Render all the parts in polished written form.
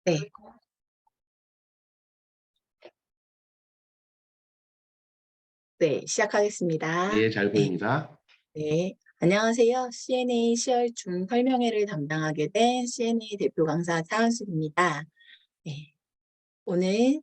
네. 네. 시작하겠습니다. 네, 잘 네. 보입니다. 네. 안녕하세요. C&A 10월 중 설명회를 담당하게 된 C&A 대표 강사 차은숙입니다. 네. 오늘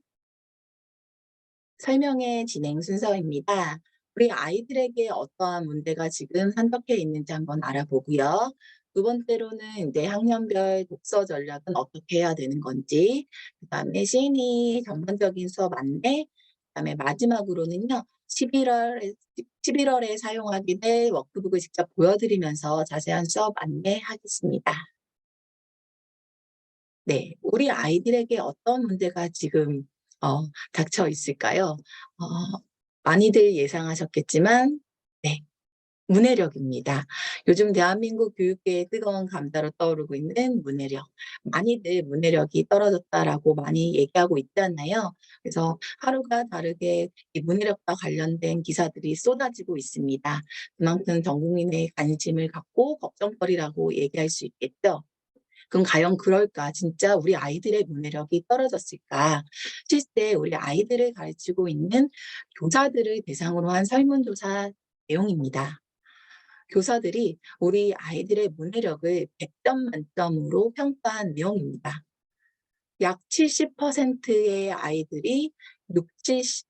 설명회 진행 순서입니다. 우리 아이들에게 어떠한 문제가 지금 산적해 있는지 한번 알아보고요. 두 번째로는 이제 학년별 독서 전략은 어떻게 해야 되는 건지, 그다음에 C&A 전반적인 수업 안내, 그다음에 마지막으로는요. 11월에 사용하게 될 워크북을 직접 보여드리면서 자세한 수업 안내하겠습니다. 네. 우리 아이들에게 어떤 문제가 지금 닥쳐 있을까요? 어 많이들 예상하셨겠지만 네. 문해력입니다. 요즘 대한민국 교육계의 뜨거운 감자로 떠오르고 있는 문해력. 많이들 문해력이 떨어졌다라고 많이 얘기하고 있지 않나요? 그래서 하루가 다르게 이 문해력과 관련된 기사들이 쏟아지고 있습니다. 그만큼 전 국민의 관심을 갖고 걱정거리라고 얘기할 수 있겠죠. 그럼 과연 그럴까? 진짜 우리 아이들의 문해력이 떨어졌을까? 실제 우리 아이들을 가르치고 있는 교사들을 대상으로 한 설문조사 내용입니다. 교사들이 우리 아이들의 문해력을 100점 만점으로 평가한 내용입니다. 약 70%의 아이들이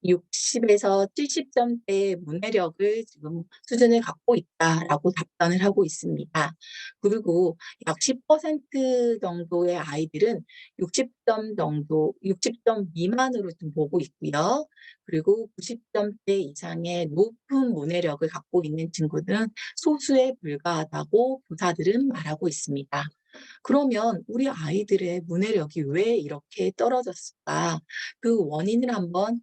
60에서 70점대의 문해력을 지금 수준을 갖고 있다라고 답변을 하고 있습니다. 그리고 약 10% 정도의 아이들은 60점 정도, 60점 미만으로 좀 보고 있고요. 그리고 90점대 이상의 높은 문해력을 갖고 있는 친구들은 소수에 불과하다고 교사들은 말하고 있습니다. 그러면 우리 아이들의 문해력이 왜 이렇게 떨어졌을까? 그 원인을 한번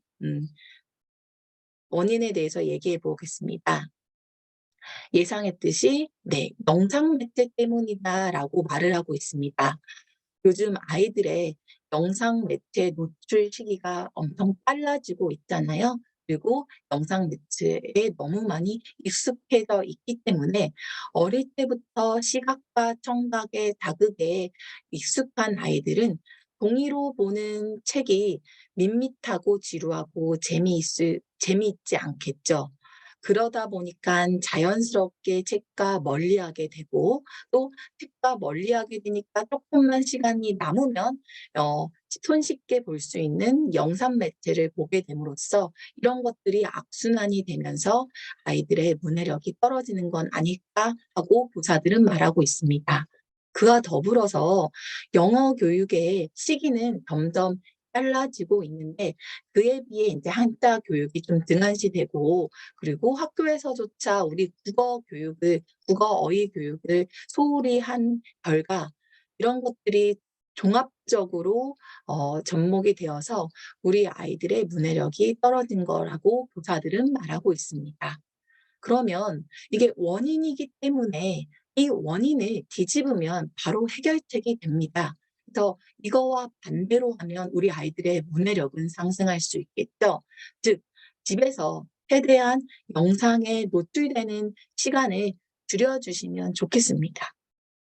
원인에 대해서 얘기해 보겠습니다. 예상했듯이 네, 영상 매체 때문이다라고 말을 하고 있습니다. 요즘 아이들의 영상 매체 노출 시기가 엄청 빨라지고 있잖아요. 그리고 영상 매체에 너무 많이 익숙해져 있기 때문에 어릴 때부터 시각과 청각의 자극에 익숙한 아이들은 종이로 보는 책이 밋밋하고 지루하고 재미있지 않겠죠. 그러다 보니까 자연스럽게 책과 멀리하게 되고 또 책과 멀리하게 되니까 조금만 시간이 남으면 손쉽게 볼 수 있는 영상 매체를 보게 됨으로써 이런 것들이 악순환이 되면서 아이들의 문해력이 떨어지는 건 아닐까 하고 교사들은 말하고 있습니다. 그와 더불어서 영어 교육의 시기는 점점 빨라지고 있는데 그에 비해 이제 한자 교육이 좀 등한시되고 그리고 학교에서조차 우리 국어 어휘 교육을 소홀히 한 결과 이런 것들이 종합적으로 접목이 되어서 우리 아이들의 문해력이 떨어진 거라고 교사들은 말하고 있습니다. 그러면 이게 원인이기 때문에 이 원인을 뒤집으면 바로 해결책이 됩니다. 그래서 이거와 반대로 하면 우리 아이들의 문해력은 상승할 수 있겠죠. 즉 집에서 최대한 영상에 노출되는 시간을 줄여주시면 좋겠습니다.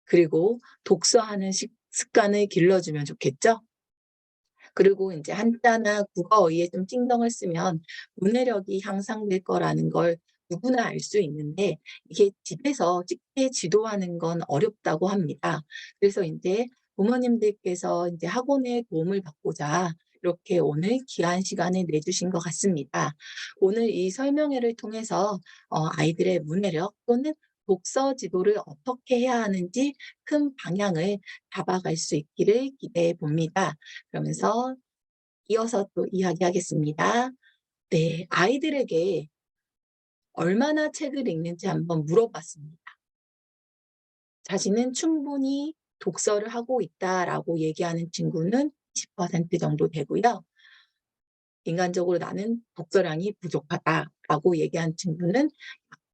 그리고 독서하는 습관을 길러주면 좋겠죠. 그리고 이제 한자나 국어 어휘에 좀 신경을 쓰면 문해력이 향상될 거라는 걸 누구나 알 수 있는데 이게 집에서 쉽게 지도하는 건 어렵다고 합니다. 그래서 인제 부모님들께서 인제 학원의 도움을 받고자 이렇게 오늘 귀한 시간을 내주신 것 같습니다. 오늘 이 설명회를 통해서 아이들의 문해력 또는 독서 지도를 어떻게 해야 하는지 큰 방향을 잡아갈 수 있기를 기대해 봅니다. 그러면서 이어서 또 이야기하겠습니다. 네. 아이들에게 얼마나 책을 읽는지 한번 물어봤습니다. 자신은 충분히 독서를 하고 있다라고 얘기하는 친구는 20% 정도 되고요. 인간적으로 나는 독서량이 부족하다라고 얘기한 친구는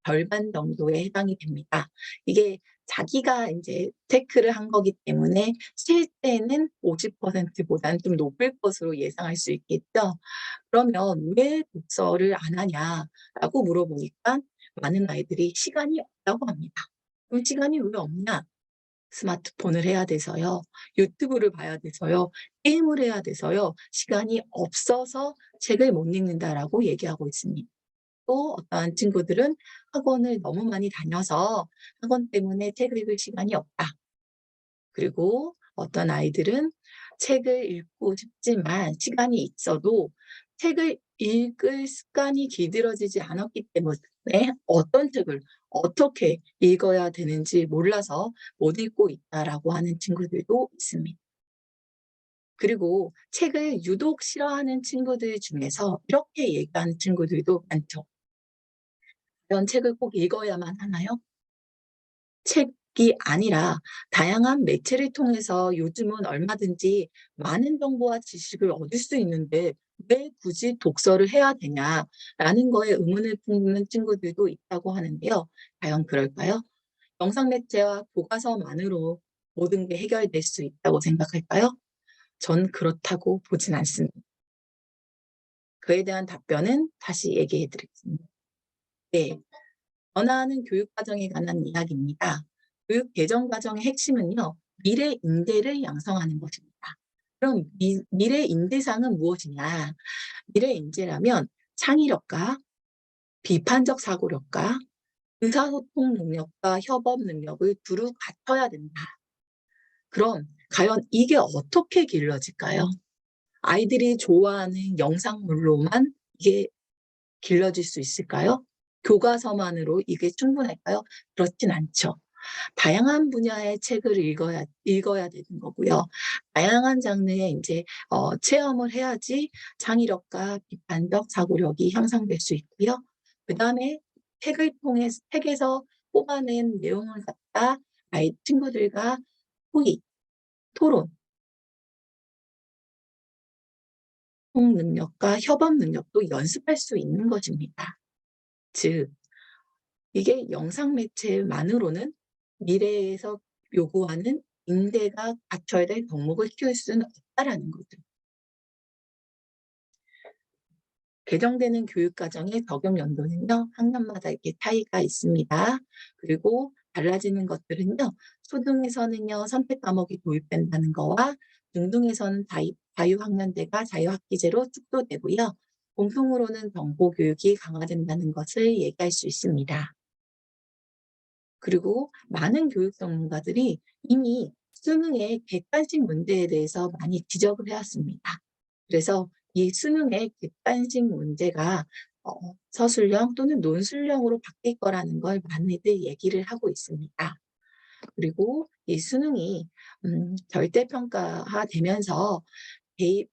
절반 정도에 해당이 됩니다. 이게 자기가 인제 체크를 한 거기 때문에 실제는 50% 보다는 좀 높을 것으로 예상할 수 있겠죠. 그러면 "왜 독서를 안 하냐?"라고 물어보니까 많은 아이들이 시간이 없다고 합니다. "그럼 시간이 왜 없냐?" 스마트폰을 해야 돼서요. 유튜브를 봐야 돼서요. 게임을 해야 돼서요. 시간이 없어서 책을 못 읽는다라고 얘기하고 있습니다. 또 어떠한 친구들은 학원을 너무 많이 다녀서 학원 때문에 책을 읽을 시간이 없다. 그리고 어떤 아이들은 책을 읽고 싶지만 시간이 있어도 책을 읽을 습관이 길들여지지 않았기 때문에 어떤 책을 어떻게 읽어야 되는지 몰라서 못 읽고 있다라고 하는 친구들도 있습니다. 그리고 책을 유독 싫어하는 친구들 중에서 이렇게 얘기하는 친구들도 많죠. "이런 책을 꼭 읽어야만 하나요? 책이 아니라 다양한 매체를 통해서 요즘은 얼마든지 많은 정보와 지식을 얻을 수 있는데 왜 굳이 독서를 해야 되냐?"라는 거에 의문을 품는 친구들도 있다고 하는데요. 과연 그럴까요? 영상 매체와 교과서만으로 모든 게 해결될 수 있다고 생각할까요? 전 그렇다고 보진 않습니다. 그에 대한 답변은 다시 얘기해 드리겠습니다. 네. 변화하는 교육 과정에 관한 이야기입니다. 교육 개정 과정의 핵심은요, 미래 인재를 양성하는 것입니다. 그럼 미래 인재상은 무엇이냐? 미래 인재라면 창의력과 비판적 사고력과 의사소통 능력과 협업 능력을 두루 갖춰야 된다. 그럼 과연 이게 어떻게 길러질까요? 아이들이 좋아하는 영상물로만 이게 길러질 수 있을까요? 교과서만으로 이게 충분할까요? 그렇진 않죠. 다양한 분야의 책을 읽어야 되는 거고요. 다양한 장르의 인제 체험을 해야지 창의력과 비판적 사고력이 향상될 수 있고요. 그다음에 책에서 뽑아낸 내용을 갖다 친구들과 토의, 토론 능력과 협업 능력도 연습할 수 있는 것입니다. 즉 이게 영상 매체만으로는 미래에서 요구하는 인재가 갖춰야 될 덕목을 키울 수는 없다라는 거죠. 개정되는 교육 과정의 적용 연도는요, 학년마다 이렇게 차이가 있습니다. 그리고 달라지는 것들은요, 초등에서는요, 선택 과목이 도입된다는 거와 중등에서는 자유학년제가 자유학기제로 축소되고요. 공통으로는 정보 교육이 강화된다는 것을 얘기할 수 있습니다. 그리고 많은 교육 전문가들이 이미 수능의 객관식 문제에 대해서 많이 지적을 해 왔습니다. 그래서 이 수능의 객관식 문제가 서술형 또는 논술형으로 바뀔 거라는 걸 많이들 얘기를 하고 있습니다. 그리고 이 수능이 절대평가화되면서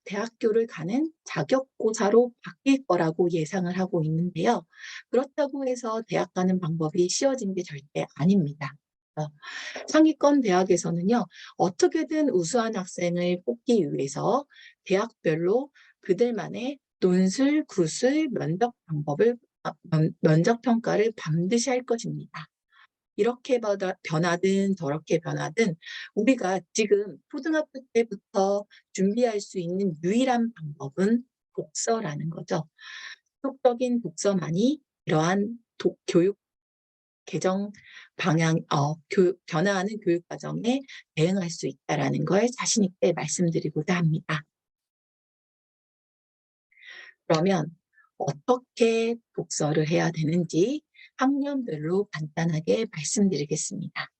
대학교를 가는 자격고사로 바뀔 거라고 예상을 하고 있는데요. 그렇다고 해서 대학 가는 방법이 쉬워진 게 절대 아닙니다. 어 상위권 대학에서는요. 어떻게든 우수한 학생을 뽑기 위해서 대학별로 그들만의 논술, 구술, 면접 방법을 면접 평가를 반드시 할 것입니다. 이렇게 변하든 저렇게 변하든 우리가 지금 초등학교 때부터 준비할 수 있는 유일한 방법은 독서라는 거죠. 지속적인 독서만이 이러한 교육 개정 방향 변화하는 교육 과정에 대응할 수 있다라는 걸 자신 있게 말씀드리고자 합니다. 그러면 어떻게 독서를 해야 되는지 학년별로 간단하게 말씀드리겠습니다.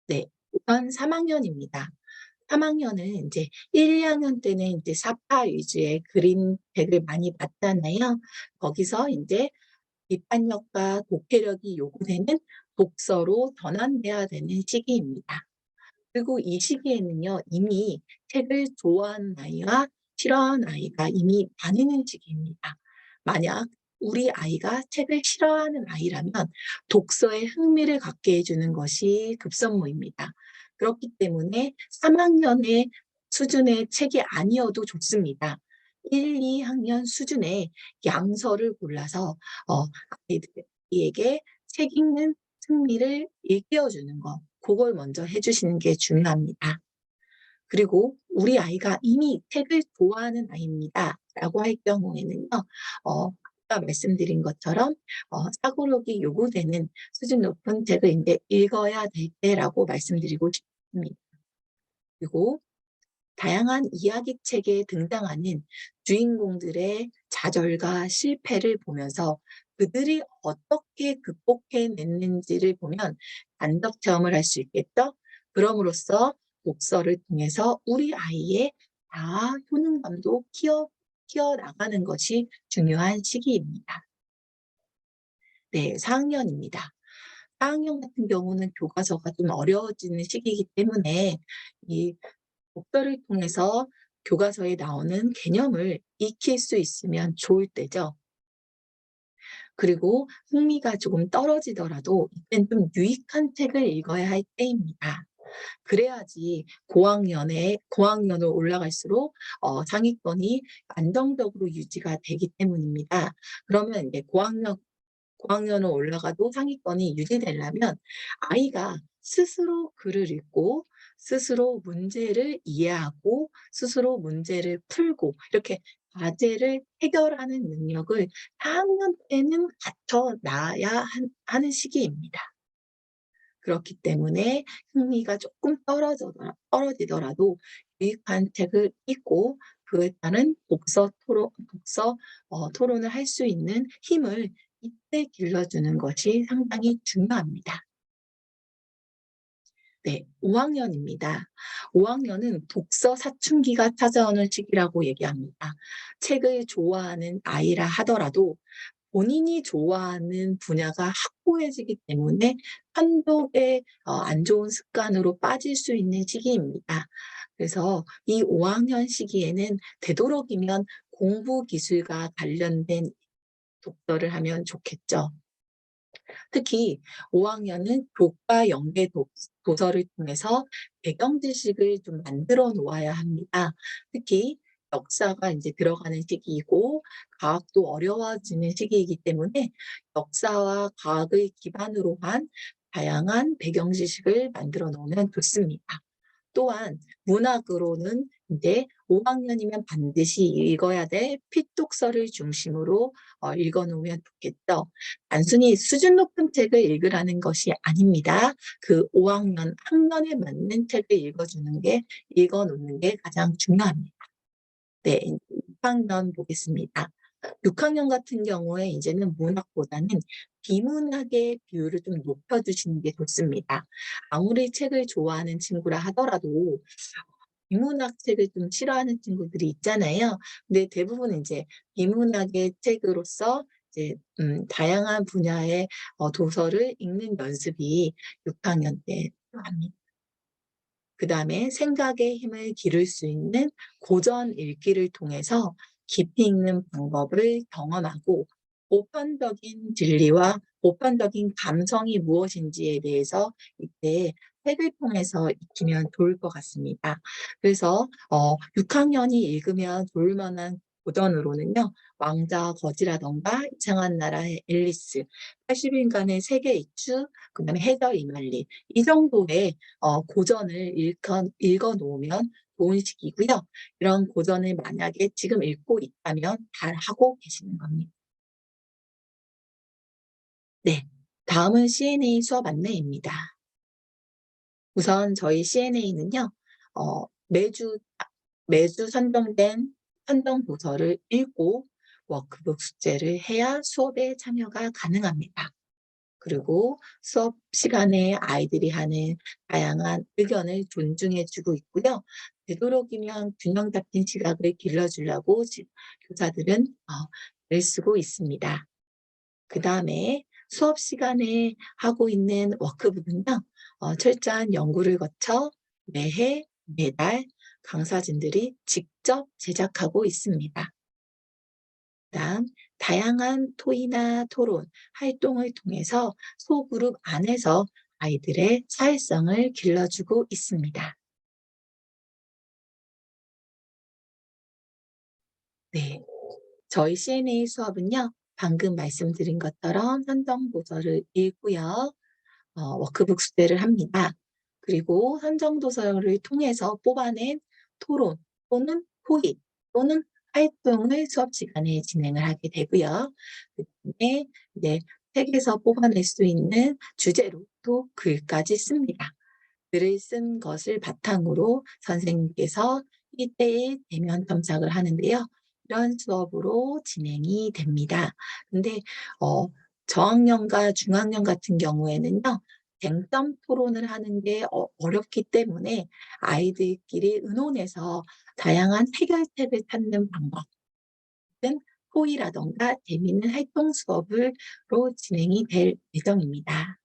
네. 우선 3 학년입니다. 3 학년은 인제 1-2 학년 때는 인제 사파 위주의 그림책을 많이 봤잖아요. 거기서 인제 비판력과 독해력이 요구되는 독서로 전환돼야 되는 시기입니다. 그리고 이 시기에는요, 이미 책을 좋아하는 아이와 싫어하는 아이가 이미 나뉘는 시기입니다. 만약 우리 아이가 책을 싫어하는 아이라면 독서에 흥미를 갖게 해 주는 것이 급선무입니다. 그렇기 때문에 3 학년의 수준의 책이 아니어도 좋습니다. 1-2 학년 수준의 양서를 골라서 아이에게 책 읽는 흥미를 일깨워 주는 것, 고걸 먼저 해 주시는 게 중요합니다. 그리고 "우리 아이가 이미 책을 좋아하는 아이입니다."라고 할 경우에는요. 아까 말씀드린 것처럼 사고력이 요구되는 수준 높은 책을 인제 읽어야 될 때라고 말씀드리고 싶습니다. 그리고 다양한 이야기 책에 등장하는 주인공들의 좌절과 실패를 보면서 그들이 어떻게 극복해 냈는지를 보면 간접 체험을 할 수 있겠죠. 그럼으로써 독서를 통해서 우리 아이의 자아 효능감도 키워나가는 것이 중요한 시기입니다. 네, 4학년입니다. 4학년 같은 경우는 교과서가 좀 어려워지는 시기이기 때문에 이 독서를 통해서 교과서에 나오는 개념을 익힐 수 있으면 좋을 때죠. 그리고 흥미가 조금 떨어지더라도 이땐 좀 유익한 책을 읽어야 할 때입니다. 그래야지 고학년으로 올라갈수록 상위권이 안정적으로 유지가 되기 때문입니다. 그러면 이제 고학년으로 올라가도 상위권이 유지되려면 아이가 스스로 글을 읽고 스스로 문제를 이해하고 스스로 문제를 풀고 이렇게 과제를 해결하는 능력을 4학년 때는 갖춰 놔야 하는 시기입니다. 그렇기 때문에 흥미가 조금 떨어지더라도 유익한 책을 읽고 그에 따른 독서 토론을 할 수 있는 힘을 이때 길러주는 것이 상당히 중요합니다. 네, 5학년입니다. 5학년은 독서 사춘기가 찾아오는 시기라고 얘기합니다. 책을 좋아하는 아이라 하더라도 본인이 좋아하는 분야가 확고해지기 때문에 한독의 안 좋은 습관으로 빠질 수 있는 시기입니다. 그래서 이 5학년 시기에는 되도록이면 공부 기술과 관련된 독서를 하면 좋겠죠. 특히 5학년은 교과 연계 도서를 통해서 배경 지식을 좀 만들어 놓아야 합니다. 특히 역사가 이제 들어가는 시기이고 과학도 어려워지는 시기이기 때문에 역사와 과학을 기반으로 한 다양한 배경 지식을 만들어 놓으면 좋습니다. 또한 문학으로는 이제 5학년이면 반드시 읽어야 될 필독서를 중심으로 읽어 놓으면 좋겠죠. 단순히 수준 높은 책을 읽으라는 것이 아닙니다. 그 5학년 학년에 맞는 책을 읽어 놓는 게 가장 중요합니다. 네, 6학년 보겠습니다. 6학년 같은 경우에 이제는 문학보다는 비문학의 비율을 좀 높여주시는 게 좋습니다. 아무리 책을 좋아하는 친구라 하더라도 비문학 책을 좀 싫어하는 친구들이 있잖아요. 근데 대부분 이제 비문학의 책으로서 이제 다양한 분야의 도서를 읽는 연습이 6학년 때 필요합니다. 그다음에 생각의 힘을 기를 수 있는 고전 읽기를 통해서 깊이 읽는 방법을 경험하고 보편적인 진리와 보편적인 감성이 무엇인지에 대해서 이때 책을 통해서 익히면 좋을 것 같습니다. 그래서 6학년이 읽으면 좋을 만한 고전으로는요. 왕자와 거지라든가 이상한 나라의 앨리스, 80일간의 세계 일주, 그다음에 해저 이말리 이 정도의 고전을 읽어 놓으면 좋은 시기고요. 이런 고전을 만약에 지금 읽고 있다면 잘하고 계시는 겁니다. 네. 다음은 C&A 수업 안내입니다. 우선 저희 C&A는요. 매주 선정 도서를 읽고 워크북 숙제를 해야 수업에 참여가 가능합니다. 그리고 수업 시간에 아이들이 하는 다양한 의견을 존중해 주고 있고요. 되도록이면 균형 잡힌 시각을 길러주려고 교사들은 애쓰고 있습니다. 그다음에 수업 시간에 하고 있는 워크북은요. 철저한 연구를 거쳐 매해, 매달 강사진들이 직접 제작하고 있습니다. 그다음 다양한 토의나 토론, 활동을 통해서 소그룹 안에서 아이들의 사회성을 길러주고 있습니다. 네. 저희 C&A 수업은요. 방금 말씀드린 것처럼 선정 도서를 읽고요. 워크북 숙제를 합니다. 그리고 선정 도서를 통해서 뽑아낸 토론 또는 토익 또는 활동을 수업 시간에 진행을 하게 되고요. 그다음에 이제 책에서 뽑아낼 수 있는 주제로 또 글까지 씁니다. 글을 쓴 것을 바탕으로 선생님께서 1대1 대면 첨삭을 하는데요. 이런 수업으로 진행이 됩니다. 근데 어 저학년과 중학년 같은 경우에는요. 쟁점 토론을 하는 게 어렵기 때문에 아이들끼리 의논해서 다양한 해결책을 찾는 방법 은 토의라든가 재미있는 활동 수업으로 진행이 될 예정입니다.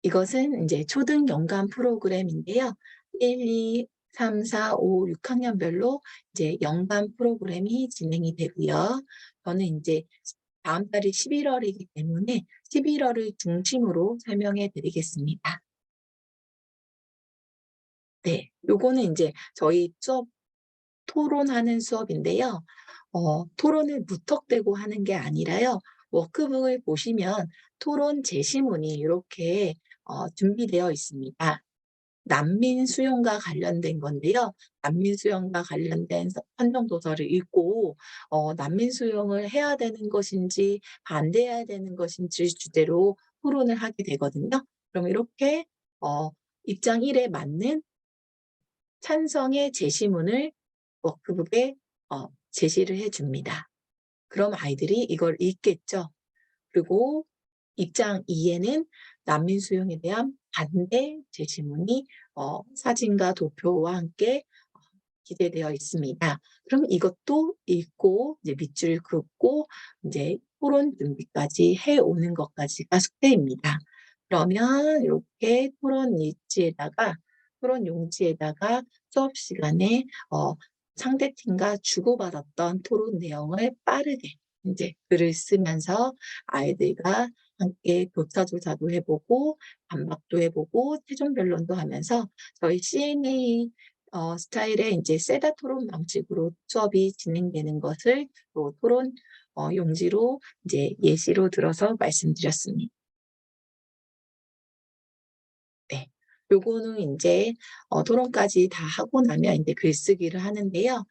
이것은 인제 초등 연간 프로그램인데요. 1, 2, 3, 4, 5, 6 학년별로 이제 연간 프로그램이 진행이 되고요. 저는 인제 다음 달이 11월 월이기 때문에 11월 월을 중심으로 설명해 드리겠습니다. 네. 요거는 인제 저희 수업 토론하는 수업인데요. 토론을 무턱대고 하는 게 아니라요. 워크북을 보시면 토론 제시문이 요렇게 준비되어 있습니다. 난민 수용과 관련된 건데요. 난민 수용과 관련된 선정 도서를 읽고 난민 수용을 해야 되는 것인지 반대해야 되는 것인지 주제로 토론을 하게 되거든요. 그럼 이렇게 입장 1에 맞는 찬성의 제시문을 워크북에 제시를 해 줍니다. 그럼 아이들이 이걸 읽겠죠. 그리고 입장 2에는 난민 수용에 대한 반대 제시문이 사진과 도표와 함께 기재되어 있습니다. 그럼 이것도 읽고 이제 밑줄 긋고 인제 토론 준비까지 해 오는 것까지가 숙제입니다. 그러면 요렇게 토론 용지에다가 수업 시간에 상대팀과 주고받았던 토론 내용을 빠르게 인제 글을 쓰면서 아이들과 함께 교차 조사도 해 보고 반박도 해 보고 최종 변론도 하면서 저희 CNA 스타일의 인제 세다 토론 방식으로 수업이 진행되는 것을 또 토론 용지로 이제 예시로 들어서 말씀드렸습니다. 네. 요거는 인제 토론까지 다 하고 나면 인제 글쓰기를 하는데요.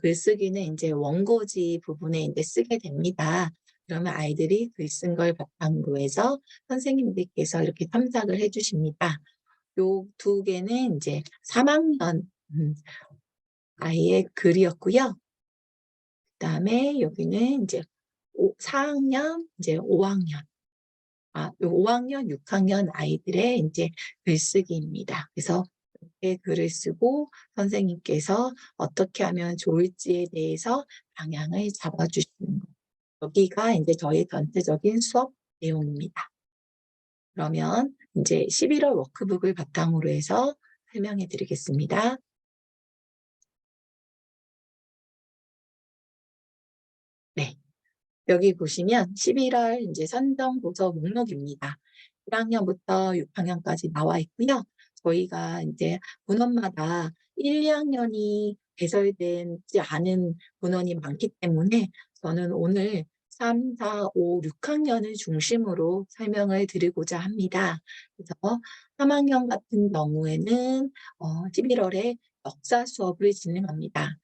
글쓰기는 인제 원고지 부분에 인제 쓰게 됩니다. 그러면 아이들이 글 쓴 걸 바탕으로 해서 선생님들께서 이렇게 첨삭을 해 주십니다. 요 두 개는 인제 3 학년 아이의 글이었고요. 그다음에 여기는 인제 4 학년 이제 5 학년 요 5 학년, 6 학년 아이들의 인제 글쓰기입니다. 그래서 이렇게 글을 쓰고 선생님께서 어떻게 하면 좋을지에 대해서 방향을 잡아 주시는 거. 여기가 인제 저희 전체적인 수업 내용입니다. 그러면 인제 11월 워크북을 바탕으로 해서 설명해 드리겠습니다. 네. 여기 보시면 11월 인제 선정 도서 목록입니다. 1 학년부터 6 학년까지 나와 있고요. 저희가 인제 분원마다 1, 2 학년이 개설되지 않은 분원이 많기 때문에 저는 오늘 3, 4, 5, 6 학년을 중심으로 설명을 드리고자 합니다. 그래서 3 학년 같은 경우에는 11월 월에 역사 수업을 진행합니다.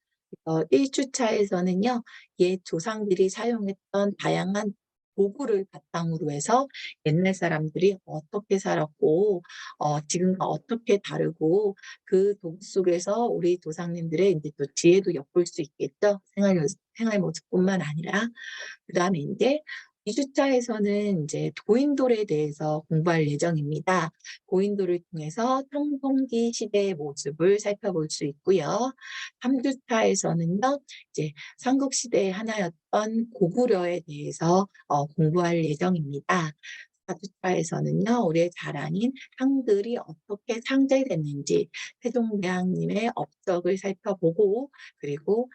그래서 1 주차에서는요. 옛 조상들이 사용했던 다양한 도구를 바탕으로 해서 옛날 사람들이 어떻게 살았고 지금과 어떻게 다르고 그 도구 속에서 우리 조상님들의 인제 또 지혜도 엿볼 수 있겠죠. 생활 모습뿐만 아니라. 그다음에 인제 2 주차에서는 인제 고인돌에 대해서 공부할 예정입니다. 고인돌을 통해서 청동기 시대의 모습을 살펴볼 수 있고요. 3 주차에서는요. 이제 삼국시대의 하나였던 고구려에 대해서 공부할 예정입니다. 4 주차에서는요. 우리의 자랑인 한글이 어떻게 창제됐는지 세종대왕님의 업적을 살펴보고 그리고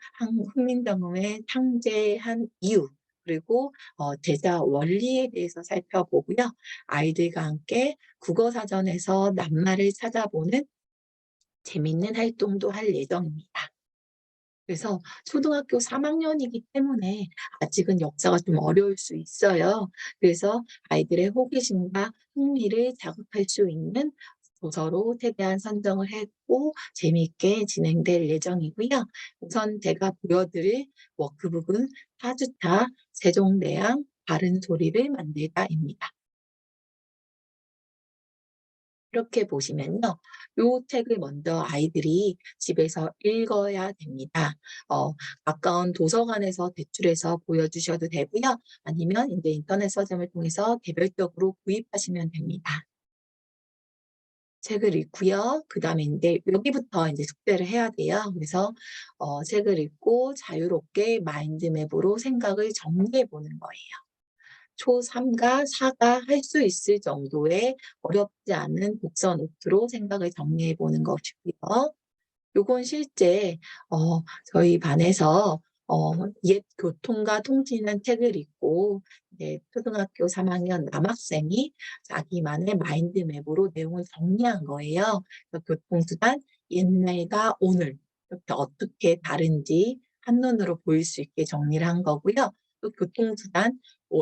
훈민정음을 창제한 이유 그리고 제자 원리에 대해서 살펴보고요. 아이들과 함께 국어사전에서 낱말을 찾아보는 재밌는 활동도 할 예정입니다. 그래서 초등학교 3 학년이기 때문에 아직은 역사가 좀 어려울 수 있어요. 그래서 아이들의 호기심과 흥미를 자극할 수 있는 도서로 최대한 선정을 했고 재미있게 진행될 예정이고요. 우선 제가 보여드릴 워크북은 4주차 세종대왕 바른 소리를 만들다입니다. 이렇게 보시면요. 요 책을 먼저 아이들이 집에서 읽어야 됩니다. 어 가까운 도서관에서 대출해서 보여주셔도 되고요. 아니면 인제 인터넷 서점을 통해서 개별적으로 구입하시면 됩니다. 책을 읽고요. 그다음에 인제 여기부터 인제 숙제를 해야 돼요. 그래서 책을 읽고 자유롭게 마인드맵으로 생각을 정리해 보는 거예요. 초3과 4가 할 수 있을 정도의 어렵지 않은 독서 노트로 생각을 정리해 보는 것이고요. 요건 실제 저희 반에서 옛 교통과 통지는 책을 읽고 이제 초등학교 3 학년 남학생이 자기만의 마인드맵으로 내용을 정리한 거예요. 그래서 교통수단 옛날과 오늘 이렇게 어떻게 다른지 한눈으로 보일 수 있게 정리를 한 거고요. 또 교통수단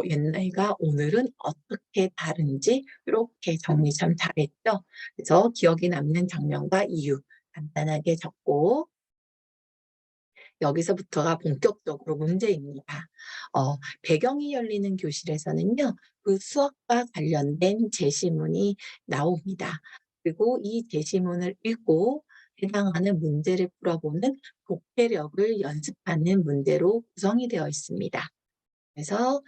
옛날과 오늘은 어떻게 다른지 요렇게 정리 참 잘했죠. 그래서 기억에 남는 장면과 이유 간단하게 적고 여기서부터가 본격적으로 문제입니다. 배경이 열리는 교실에서는요. 그 수학과 관련된 제시문이 나옵니다. 그리고 이 제시문을 읽고 해당하는 문제를 풀어보는 독해력을 연습하는 문제로 구성이 되어 있습니다. 그래서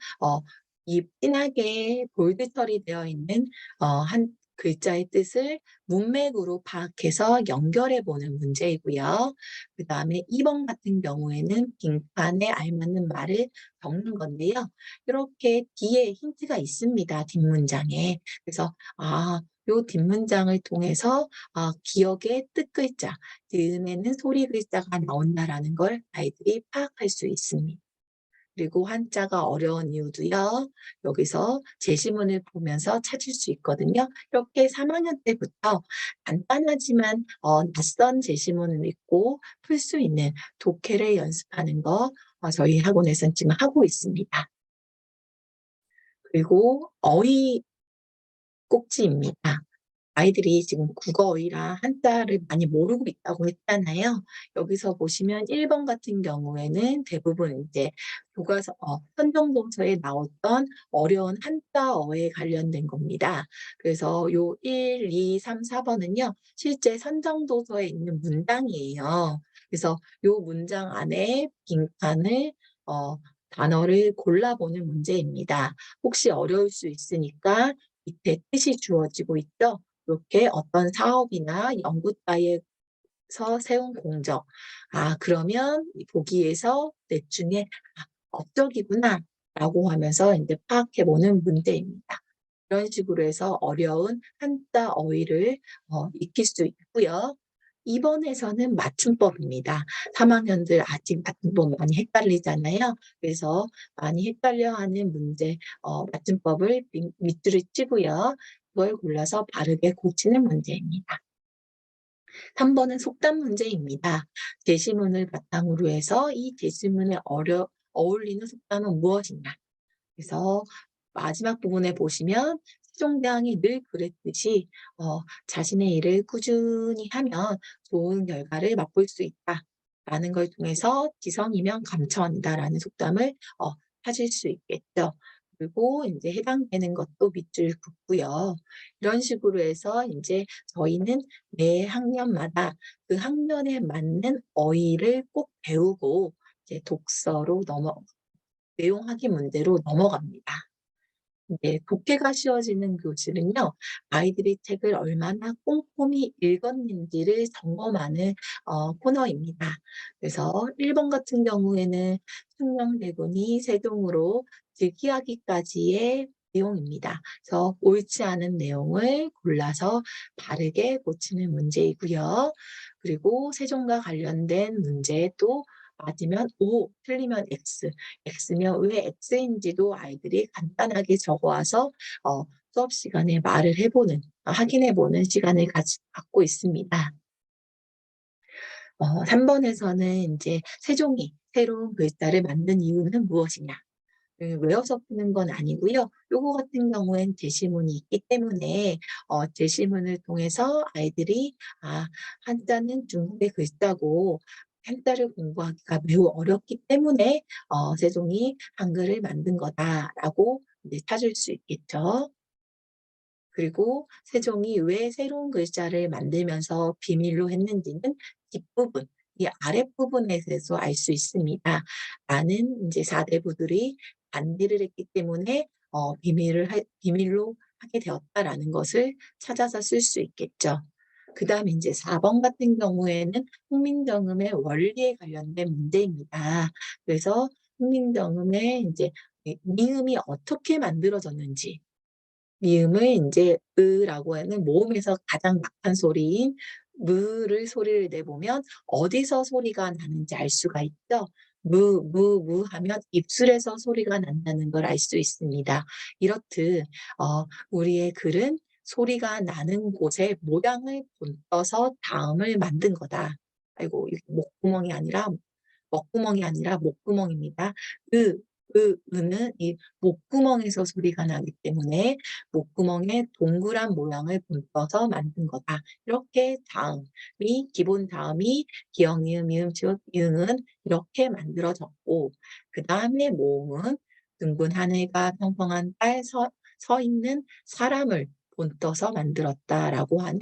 이 진하게 볼드 처리되어 있는 한 글자의 뜻을 문맥으로 파악해서 연결해 보는 문제이고요. 그다음에 2번 같은 경우에는 빙판에 알맞는 말을 적는 건데요. 이렇게 뒤에 힌트가 있습니다, 뒷문장에. 그래서 요 뒷문장을 통해서 기억의 뜻글자, 즈음에는 소리 글자가 나온다라는 걸 아이들이 파악할 수 있습니다. 그리고 한자가 어려운 이유도요. 여기서 제시문을 보면서 찾을 수 있거든요. 이렇게 3 학년 때부터 간단하지만 낯선 제시문을 읽고 풀 수 있는 독해를 연습하는 거 저희 학원에서는 지금 하고 있습니다. 그리고 어휘 꼭지입니다. 아이들이 지금 국어어휘랑 한자를 많이 모르고 있다고 했잖아요. 여기서 보시면 1번 같은 경우에는 대부분 인제 교과서 선정도서에 나왔던 어려운 한자어에 관련된 겁니다. 그래서 요 1, 2, 3, 4 번은요 실제 선정도서에 있는 문장이에요. 그래서 요 문장 안에 빈칸을 어 단어를 골라보는 문제입니다. 혹시 어려울 수 있으니까 밑에 뜻이 주어지고 있죠. 이렇게 어떤 사업이나 연구과에서 세운 공적. 그러면 이 보기에서 넷 중에 '아 업적이구나.'라고 하면서 인제 파악해 보는 문제입니다. 이런 식으로 해서 어려운 한자 어휘를 익힐 수 있고요. 2 번에서는 맞춤법입니다. 3 학년들 아직 맞춤법 많이 헷갈리잖아요. 그래서 많이 헷갈려하는 문제 맞춤법을 밑줄을 치고요. 그걸 골라서 바르게 고치는 문제입니다. 3 번은 속담 문제입니다. 제시문을 바탕으로 해서 이 제시문에 어울리는 속담은 무엇이냐. 그래서 마지막 부분에 보시면 세종대왕이 늘 그랬듯이 자신의 일을 꾸준히 하면 좋은 결과를 맛볼 수 있다라는 걸 통해서 "지성이면 감천이다."라는 속담을 찾을 수 있겠죠. 그리고 인제 해당되는 것도 밑줄 긋고요. 이런 식으로 해서 인제 저희는 매 학년마다 그 학년에 맞는 어휘를 꼭 배우고 이제 독서로 내용 확인 문제로 넘어갑니다. 네. 독해가 쉬워지는 교실은요. 아이들이 책을 얼마나 꼼꼼히 읽었는지를 점검하는 코너입니다. 그래서 1번 같은 경우에는 충녕대군이 세종으로 즉위하기까지의 내용입니다. 그래서 옳지 않은 내용을 골라서 바르게 고치는 문제이고요. 그리고 세종과 관련된 문제도 맞으면 O, 틀리면 X. X면 왜 X인지도 아이들이 간단하게 적어 와서 수업 시간에 말을 해 보는 확인해 보는 시간을 갖고 있습니다. 3 번에서는 인제 세종이 새로운 글자를 만든 이유는 무엇이냐. 외워서 푸는 건 아니고요. 요거 같은 경우엔 제시문이 있기 때문에 제시문을 통해서 아이들이 '아 한자는 중국의 글자고 한자를 공부하기가 매우 어렵기 때문에 세종이 한글을 만든 거다.'라고 이제 찾을 수 있겠죠. 그리고 세종이 왜 새로운 글자를 만들면서 비밀로 했는지는 뒷부분, 이 아랫부분에서 알 수 있습니다. 많은 인제 사대부들이 반대를 했기 때문에 비밀로 하게 되었다라는 것을 찾아서 쓸 수 있겠죠. 그다음에 인제 4번 같은 경우에는 훈민정음의 원리에 관련된 문제입니다. 그래서 훈민정음의 인제 미음이 어떻게 만들어졌는지, 미음을 인제 으라고 하는 모음에서 가장 약한 소리인 무를 소리를 내보면 어디서 소리가 나는지 알 수가 있죠. 무 하면 입술에서 소리가 난다는 걸 알 수 있습니다. 이렇듯 우리의 글은 소리가 나는 곳에 모양을 본떠서 다음을 만든 거다. 아이고 이게 먹구멍이 아니라 목구멍입니다. 으, 으는 이 목구멍에서 소리가 나기 때문에 목구멍에 동그란 모양을 본떠서 만든 거다. 이렇게 다음이 기본 다음이 기역, 니은, 미음, 지읒, 이응은 이렇게 만들어졌고, 그다음에 모음은 둥근 하늘과 평평한 딸, 서 있는 사람을 본떠서 만들었다라고 하는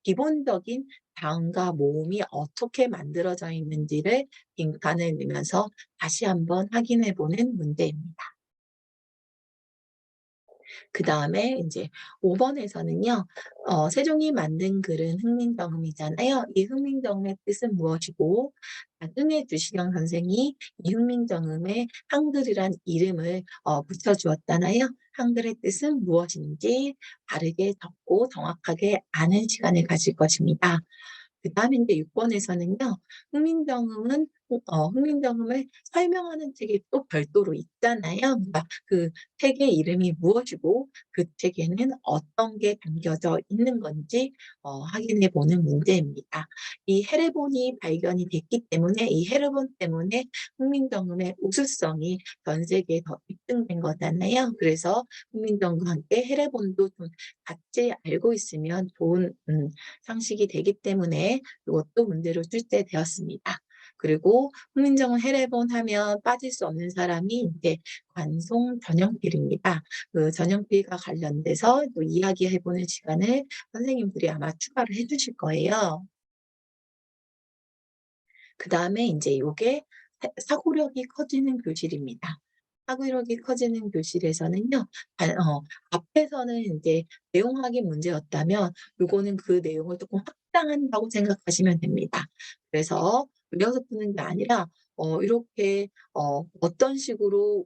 기본적인 다음과 모음이 어떻게 만들어져 있는지를 빈칸을 넣으면서 다시 한번 확인해 보는 문제입니다. 그다음에 인제 5 번에서는요. 세종이 만든 글은 흥민정음이잖아요. 이 흥민정음의 뜻은 무엇이고, 나중에 주시경 선생이 이 흥민정음에 한글이란 이름을 붙여 주었잖아요. 한글의 뜻은 무엇인지 바르게 적고 정확하게 아는 시간을 가질 것입니다. 그다음에 인제 6 번에서는요. 훈민정음은 훈민정음을 설명하는 책이 또 별도로 있잖아요. 그러니까 그 책의 이름이 무엇이고 그 책에는 어떤 게 담겨져 있는 건지 확인해 보는 문제입니다. 이 헤레본이 발견이 됐기 때문에 이 헤레본 때문에 훈민정음의 우수성이 전 세계에 더 입증된 거잖아요. 그래서 훈민정음과 함께 헤레본도 좀 같이 알고 있으면 좋은 상식이 되기 때문에 이것도 문제로 출제되었습니다. 그리고 훈민정음 해례본 하면 빠질 수 없는 사람이 이제 관송 전형필입니다. 그 전형필과 관련돼서 또 이야기해 보는 시간을 선생님들이 아마 추가를 해 주실 거예요. 그다음에 인제 요게 사고력이 커지는 교실입니다. 사고력이 커지는 교실에서는요. 앞에서는 인제 내용 확인 문제였다면 요거는 그 내용을 쪼끔 확장한다고 생각하시면 됩니다. 그래서 외워서 푸는 게 아니라 이렇게 어떤 식으로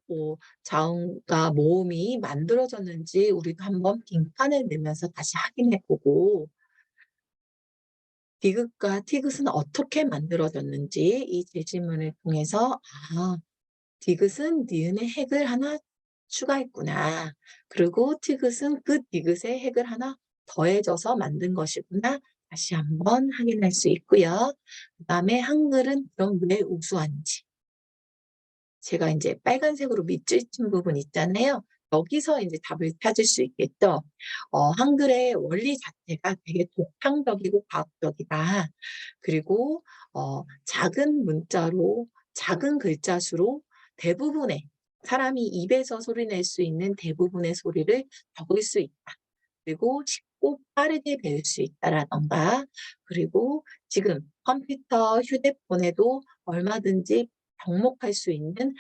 자음과 모음이 만들어졌는지 우리도 한번 빈칸을 넣으면서 다시 확인해 보고, 디귿과 티귿은 어떻게 만들어졌는지 이 제시문을 통해서 '아 디귿은 니은에 핵을 하나 추가했구나. 그리고 티귿은 그 디귿에 핵을 하나 더해져서 만든 것이구나.' 다시 한번 확인할 수 있고요. 그다음에 한글은 그럼 왜 우수한지, 제가 인제 빨간색으로 밑줄 친 부분 있잖아요. 여기서 인제 답을 찾을 수 있겠죠. 한글의 원리 자체가 되게 독창적이고 과학적이다. 그리고 작은 문자로 작은 글자 수로 대부분의 사람이 입에서 소리 낼 수 있는 대부분의 소리를 적을 수 있다. 그리고 쉽고 빠르게 배울 수 있다라든가, 그리고 지금 컴퓨터, 휴대폰에도 얼마든지 접목할 수 있는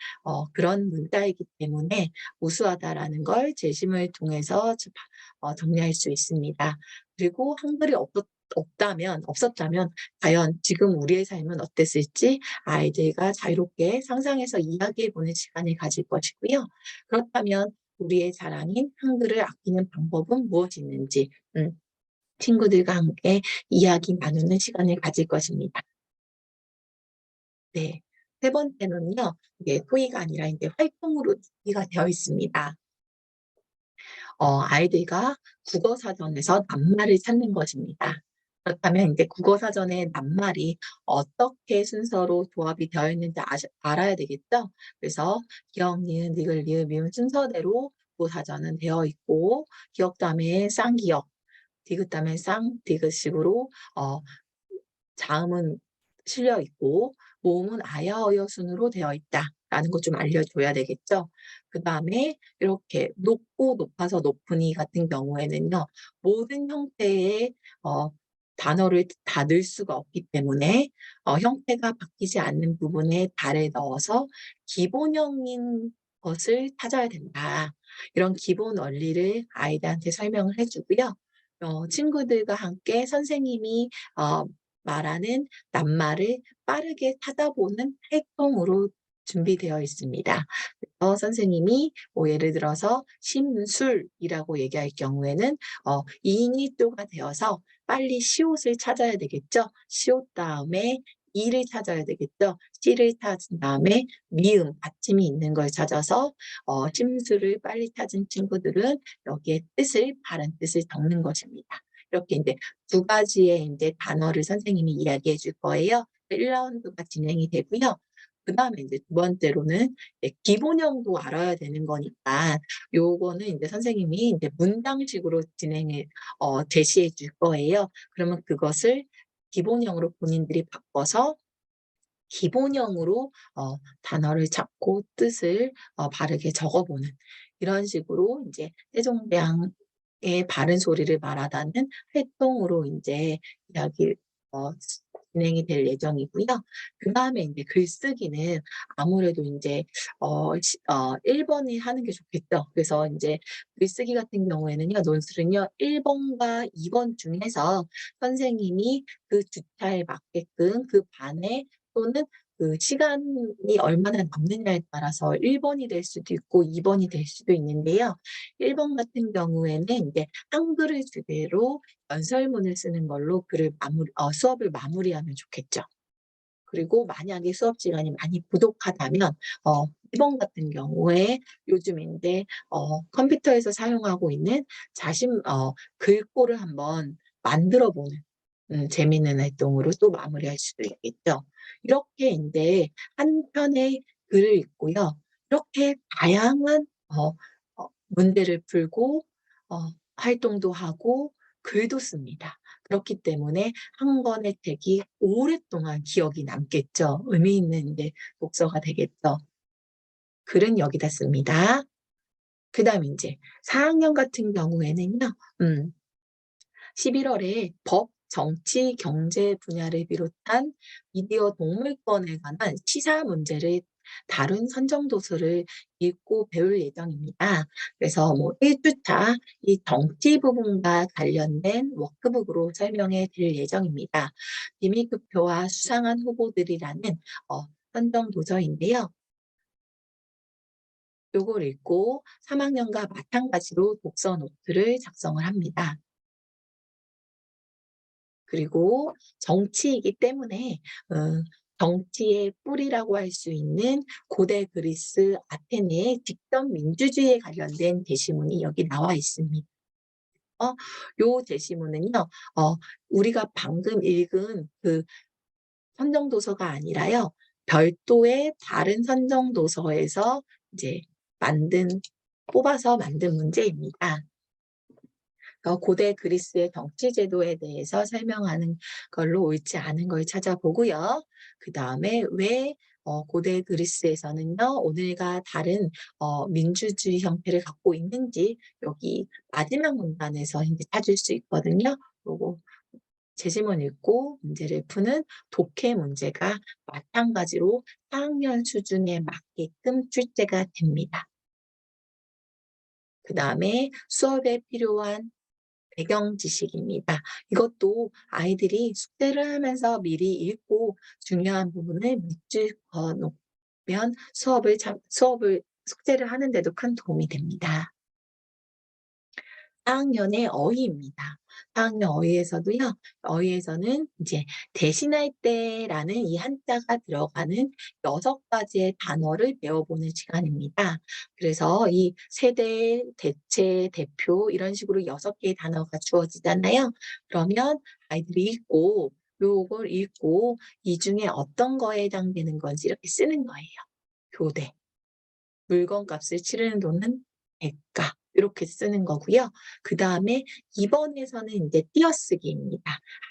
그런 문자이기 때문에 우수하다라는 걸 제심을 통해서 정리할 수 있습니다. 그리고 한글이 없었다면 과연 지금 우리의 삶은 어땠을지 아이들과 자유롭게 상상해서 이야기해 보는 시간을 가질 것이고요. 그렇다면 우리의 자랑인 한글을 아끼는 방법은 무엇이 있는지 친구들과 함께 이야기 나누는 시간을 가질 것입니다. 네. 세 번째는요. 이게 토의가 아니라 인제 활동으로 준비가 되어 있습니다. 아이들과 국어 사전에서 낱말을 찾는 것입니다. 그렇다면 이제 국어사전에 낱말이 어떻게 순서로 조합이 되어 있는지 알아야 되겠죠? 그래서 기역, 니은, 디귿, 리을, 미음 순서대로 국어사전은 되어 있고, 기역 다음에 쌍기역, 디귿 다음에 쌍, 디귿식으로 자음은 실려 있고 모음은 아야어여 순으로 되어 있다라는 것 좀 알려줘야 되겠죠. 그 다음에 이렇게 높고 높아서 높으니 같은 경우에는요. 모든 형태의 단어를 다 넣을 수가 없기 때문에 형태가 바뀌지 않는 부분에 달을 넣어서 기본형인 것을 찾아야 된다. 이런 기본 원리를 아이들한테 설명을 해주고요. 친구들과 함께 선생님이 말하는 낱말을 빠르게 찾아보는 활동으로 준비되어 있습니다. 선생님이 뭐 예를 들어서 심술이라고 얘기할 경우에는 이니또가 되어서 빨리 시옷을 찾아야 되겠죠. 시옷 다음에 이를 찾아야 되겠죠. 씨를 찾은 다음에 미음, 받침이 있는 걸 찾아서 심술을 빨리 찾은 친구들은 여기에 뜻을, 바른 뜻을 적는 것입니다. 이렇게 이제 두 가지의 이제 단어를 선생님이 이야기해 줄 거예요. 1라운드가 진행이 되고요. 그 다음에 이제 두 번째로는 기본형도 알아야 되는 거니까 요거는 이제 선생님이 이제 문장식으로 진행을 제시해 줄 거예요. 그러면 그것을 기본형으로 본인들이 바꿔서 기본형으로 단어를 찾고 뜻을 바르게 적어보는 이런 식으로 이제 세종대왕의 바른 소리를 말하다는 활동으로 이제 이야기 진행이 될 예정이고요. 그 다음에 이제 글쓰기는 아무래도 이제 1번이 하는 게 좋겠죠. 그래서 이제 글쓰기 같은 경우에는요, 논술은요, 1번과 2번 중에서 선생님이 그 주차에 맞게끔 그 반에 또는 그 시간이 얼마나 남느냐에 따라서 1번이 될 수도 있고 2번이 될 수도 있는데요. 1번 같은 경우에는 이제 한글을 주제로 연설문을 쓰는 걸로 수업을 마무리하면 좋겠죠. 그리고 만약에 수업 시간이 많이 부족하다면 2번 같은 경우에 요즘인데 컴퓨터에서 사용하고 있는 글꼴을 한번 만들어 보는 재미있는 활동으로 또 마무리할 수도 있겠죠. 이렇게 이제 한 편의 글을 읽고요. 이렇게 다양한 문제를 풀고 활동도 하고 글도 씁니다. 그렇기 때문에 한 권의 책이 오랫동안 기억이 남겠죠. 의미 있는 이제 독서가 되겠죠. 글은 여기다 씁니다. 그 다음 이제 4학년 같은 경우에는요. 11월에 법, 정치, 경제 분야를 비롯한 미디어 동물권에 관한 시사 문제를 다룬 선정도서를 읽고 배울 예정입니다. 그래서 뭐 1주차 이 정치 부분과 관련된 워크북으로 설명해 드릴 예정입니다. 비밀투표와 수상한 후보들이라는 선정도서인데요. 요걸 읽고 3학년과 마찬가지로 독서 노트를 작성을 합니다. 그리고 정치이기 때문에 정치의 뿌리라고 할 수 있는 고대 그리스 아테네의 직접 민주주의에 관련된 제시문이 여기 나와 있습니다. 요 제시문은요, 우리가 방금 읽은 그 선정도서가 아니라요, 별도의 다른 선정도서에서 이제 뽑아서 만든 문제입니다. 고대 그리스의 정치 제도에 대해서 설명하는 걸로 옳지 않은 걸 찾아보고요. 그 다음에 왜 고대 그리스에서는요, 오늘과 다른 민주주의 형태를 갖고 있는지 여기 마지막 문단에서 이제 찾을 수 있거든요. 그리고 제시문 읽고 문제를 푸는 독해 문제가 마찬가지로 4학년 수준에 맞게끔 출제가 됩니다. 그 다음에 수업에 필요한 배경 지식입니다. 이것도 아이들이 숙제를 하면서 미리 읽고 중요한 부분을 밑줄 그어 놓으면 숙제를 하는 데도 큰 도움이 됩니다. 4학년의 어휘입니다. 4학년 어휘에서도요. 어휘에서는 이제 대신할 때라는 이 한자가 들어가는 6가지의 단어를 배워보는 시간입니다. 그래서 이 세대, 대체, 대표 이런 식으로 6개의 단어가 주어지잖아요. 그러면 아이들이 읽고 요걸 읽고 이 중에 어떤 거에 해당되는 건지 이렇게 쓰는 거예요. 교대. 물건값을 치르는 돈은 대가. 이렇게 쓰는 거고요. 그다음에 2번에서는 이제 띄어쓰기입니다.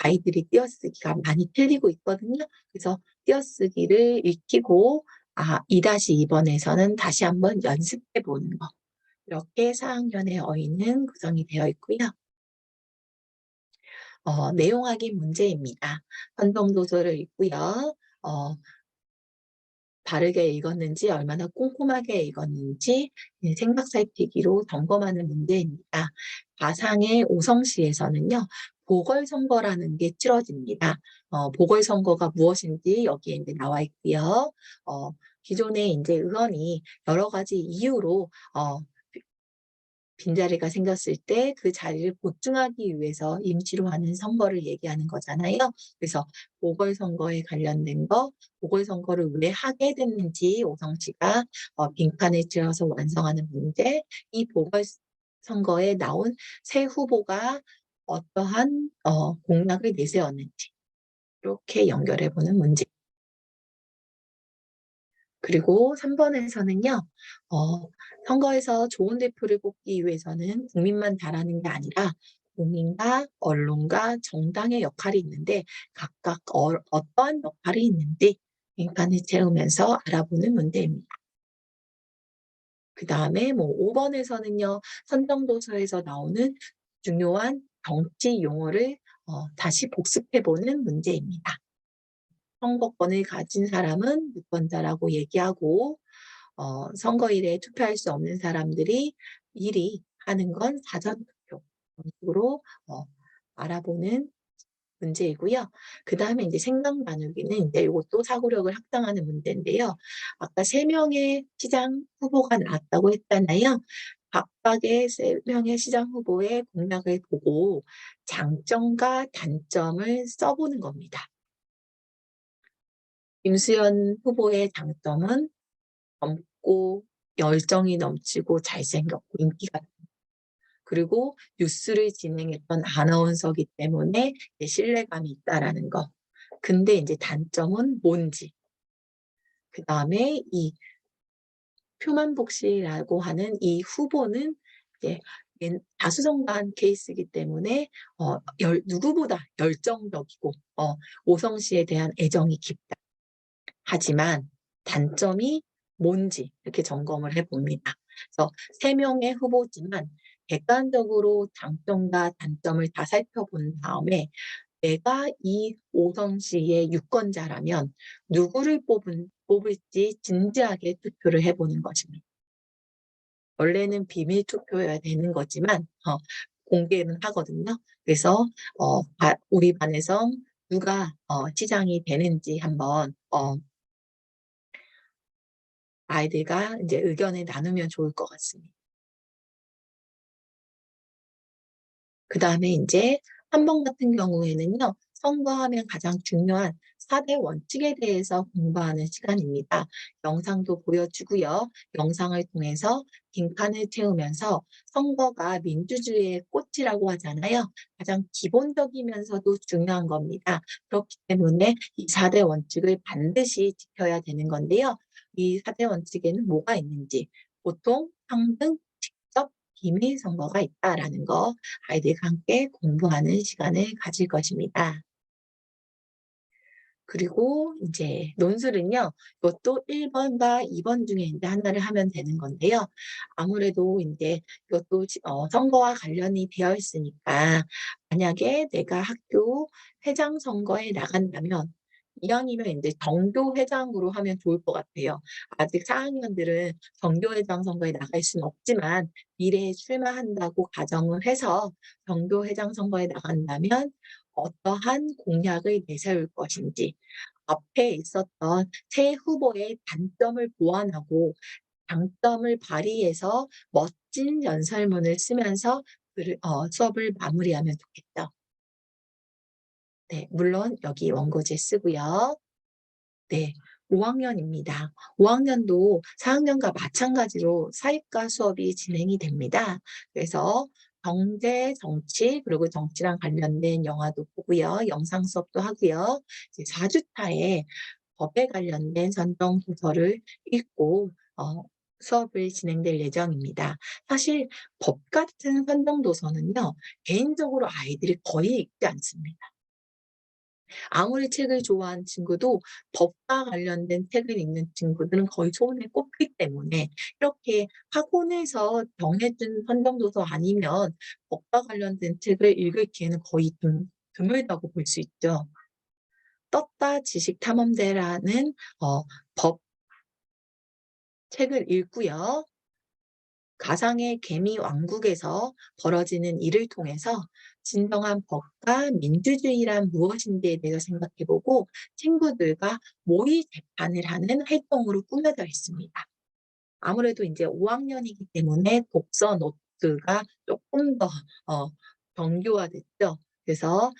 아이들이 띄어쓰기가 많이 틀리고 있거든요. 그래서 띄어쓰기를 익히고 2-2번에서는 다시 한번 연습해 보는 거. 이렇게 4학년의 어휘는 구성이 되어 있고요. 내용 확인 문제입니다. 선정도서를 읽고요. 바르게 읽었는지, 얼마나 꼼꼼하게 읽었는지 생각 살피기로 점검하는 문제입니다. 가상의 오성시에서는요, 보궐선거라는 게 치러집니다. 보궐선거가 무엇인지 여기에 이제 나와 있고요. 기존에 이제 의원이 여러 가지 이유로 빈자리가 생겼을 때 그 자리를 보충하기 위해서 임시로 하는 선거를 얘기하는 거잖아요. 그래서 보궐선거에 관련된 거, 보궐선거를 왜 하게 됐는지 오성시가 빈칸을 쥐어서 완성하는 문제, 이 보궐선거에 나온 새 후보가 어떠한 공약을 내세웠는지 이렇게 연결해보는 문제. 그리고 3번에서는요, 선거에서 좋은 대표를 뽑기 위해서는 국민만 잘하는 게 아니라 국민과 언론과 정당의 역할이 있는데 각각 어떠한 역할이 있는지 빈칸을 채우면서 알아보는 문제입니다. 그 다음에 5번에서는요, 선정도서에서 나오는 중요한 정치 용어를 다시 복습해보는 문제입니다. 선거권을 가진 사람은 유권자라고 얘기하고 선거일에 투표할 수 없는 사람들이 미리 하는 건 사전투표. 그런 식으로 알아보는 문제이고요. 그 다음에 이제 생각 나누기는 이제 이것도 사고력을 확장하는 문제인데요. 아까 3명의 시장 후보가 나왔다고 했잖아요. 각각의 3명의 시장 후보의 공약을 보고 장점과 단점을 써보는 겁니다. 김수현 후보의 장점은 젊고 열정이 넘치고 잘생겼고 인기가 그리고 뉴스를 진행했던 아나운서기 때문에 신뢰감이 있다라는 거. 근데 이제 단점은 뭔지. 그 다음에 이 표만복 씨라고 하는 이 후보는 이제 다수정관 케이스이기 때문에 누구보다 열정적이고 오성 씨에 대한 애정이 깊다. 하지만 단점이 뭔지 이렇게 점검을 해봅니다. 그래서 3명의 후보지만 객관적으로 장점과 단점을 다 살펴본 다음에 내가 이 오성 씨의 유권자라면 누구를 뽑을지 진지하게 투표를 해보는 것입니다. 원래는 비밀 투표여야 되는 거지만 공개는 하거든요. 그래서 우리 반에서 누가 시장이 되는지 한번 아이들과 이제 의견을 나누면 좋을 것 같습니다. 그 다음에 이제 3번 같은 경우에는요, 선거하면 가장 중요한 4대 원칙에 대해서 공부하는 시간입니다. 영상도 보여주고요. 영상을 통해서 빈칸을 채우면서 선거가 민주주의의 꽃이라고 하잖아요. 가장 기본적이면서도 중요한 겁니다. 그렇기 때문에 이 4대 원칙을 반드시 지켜야 되는 건데요. 이 4대 원칙에는 뭐가 있는지 보통, 평등, 직접, 비밀 선거가 있다라는 거 아이들과 함께 공부하는 시간을 가질 것입니다. 그리고 이제 논술은요, 이것도 1번과 2번 중에 이제 하나를 하면 되는 건데요. 아무래도 이제 이것도 선거와 관련이 되어 있으니까 만약에 내가 학교 회장 선거에 나간다면 이왕이면 이제 정교회장으로 하면 좋을 것 같아요. 아직 4학년들은 정교회장 선거에 나갈 수는 없지만 미래에 출마한다고 가정을 해서 정교회장 선거에 나간다면 어떠한 공약을 내세울 것인지, 앞에 있었던 새 후보의 단점을 보완하고 장점을 발휘해서 멋진 연설문을 쓰면서 수업을 마무리하면 좋겠죠. 네. 물론 여기 원고지 쓰고요. 네. 5 학년입니다. 5 학년도 4 학년과 마찬가지로 사회과 수업이 진행이 됩니다. 그래서 경제, 정치 그리고 정치랑 관련된 영화도 보고요. 영상 수업도 하고요. 이제 4 주차에 법에 관련된 선정 도서를 읽고 수업을 진행될 예정입니다. 사실 법 같은 선정 도서는요. 개인적으로 아이들이 거의 읽지 않습니다. 아무리 책을 좋아하는 친구도 법과 관련된 책을 읽는 친구들은 거의 손에 꼽기 때문에 이렇게 학원에서 정해준 선정도서 아니면 법과 관련된 책을 읽을 기회는 거의 드물다고 볼 수 있죠. 떴다 지식탐험대라는 법 책을 읽고요. 가상의 개미 왕국에서 벌어지는 일을 통해서 진정한 법과 민주주의란 무엇인지에 대해서 생각해 보고 친구들과 모의 재판을 하는 활동으로 꾸며져 있습니다. 아무래도 이제 5 학년이기 때문에 독서 노트가 조금 더 정교화됐죠. 그래서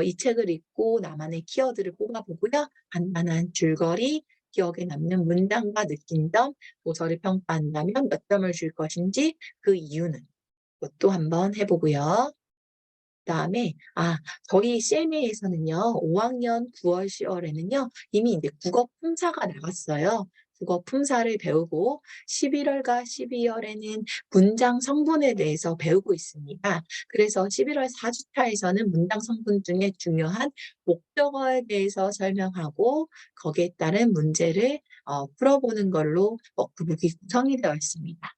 이 책을 읽고 나만의 키워드를 뽑아 보고요. 간단한 줄거리, 기억에 남는 문장과 느낀 점, 도서를 평가한다면 몇 점을 줄 것인지 그 이유는 그것도 한번 해 보고요. 그다음에 저희 CMA에서는요. 5 학년 9월, 10월에는요. 이미 이제 국어 품사가 나갔어요. 국어 품사를 배우고 11월과 12월에는 문장 성분에 대해서 배우고 있습니다. 그래서 11월 4 주차에서는 문장 성분 중에 중요한 목적어에 대해서 설명하고 거기에 따른 문제를 풀어보는 걸로 워크북이 구성이 되어 있습니다.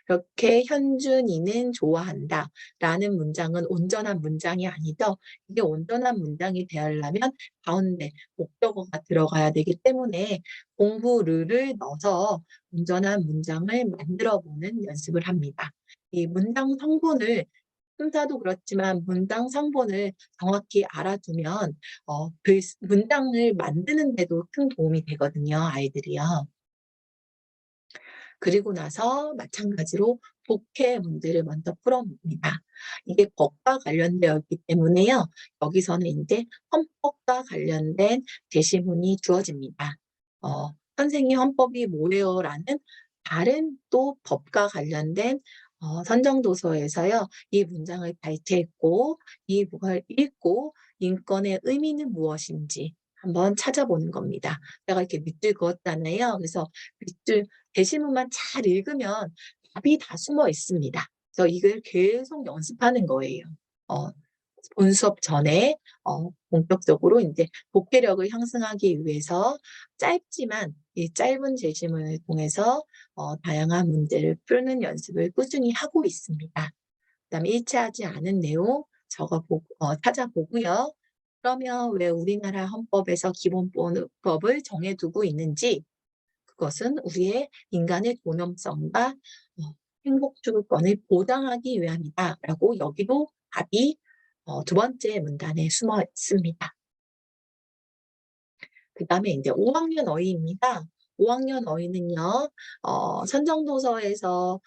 이렇게 "현준이는 좋아한다."라는 문장은 온전한 문장이 아니죠. 이게 온전한 문장이 되려면 가운데 목적어가 들어가야 되기 때문에 공부를 넣어서 온전한 문장을 만들어 보는 연습을 합니다. 이 문장 성분을 품사도 그렇지만 문장 성분을 정확히 알아두면 문장을 만드는 데도 큰 도움이 되거든요, 아이들이요. 그리고 나서 마찬가지로 독해 문제를 먼저 풀어봅니다. 이게 법과 관련되어 있기 때문에요. 여기서는 인제 헌법과 관련된 제시문이 주어집니다. "선생님 헌법이 뭐예요?"라는 다른 또 법과 관련된 선정 도서에서요. 이 문장을 발췌했고 이 걸 읽고 인권의 의미는 무엇인지 한번 찾아보는 겁니다. 제가 이렇게 밑줄 그었잖아요. 그래서 밑줄 게시문만 잘 읽으면 답이 다 숨어 있습니다. 그래서 이걸 계속 연습하는 거예요. 어 본 수업 전에 본격적으로 인제 독해력을 향상하기 위해서 짧지만 이 짧은 제시문을 통해서 다양한 문제를 푸는 연습을 꾸준히 하고 있습니다. 그다음에 일치하지 않은 내용 찾아보고요. 그러면 왜 우리나라 헌법에서 기본법을 정해 두고 있는지 그것은 우리의 인간의 존엄성과 행복 추구권을 보장하기 위함이다라고 여기도 답이 두 번째 문단에 숨어 있습니다. 그다음에 인제 5 학년 어휘입니다. 5 학년 어휘는요. 선정 도서에서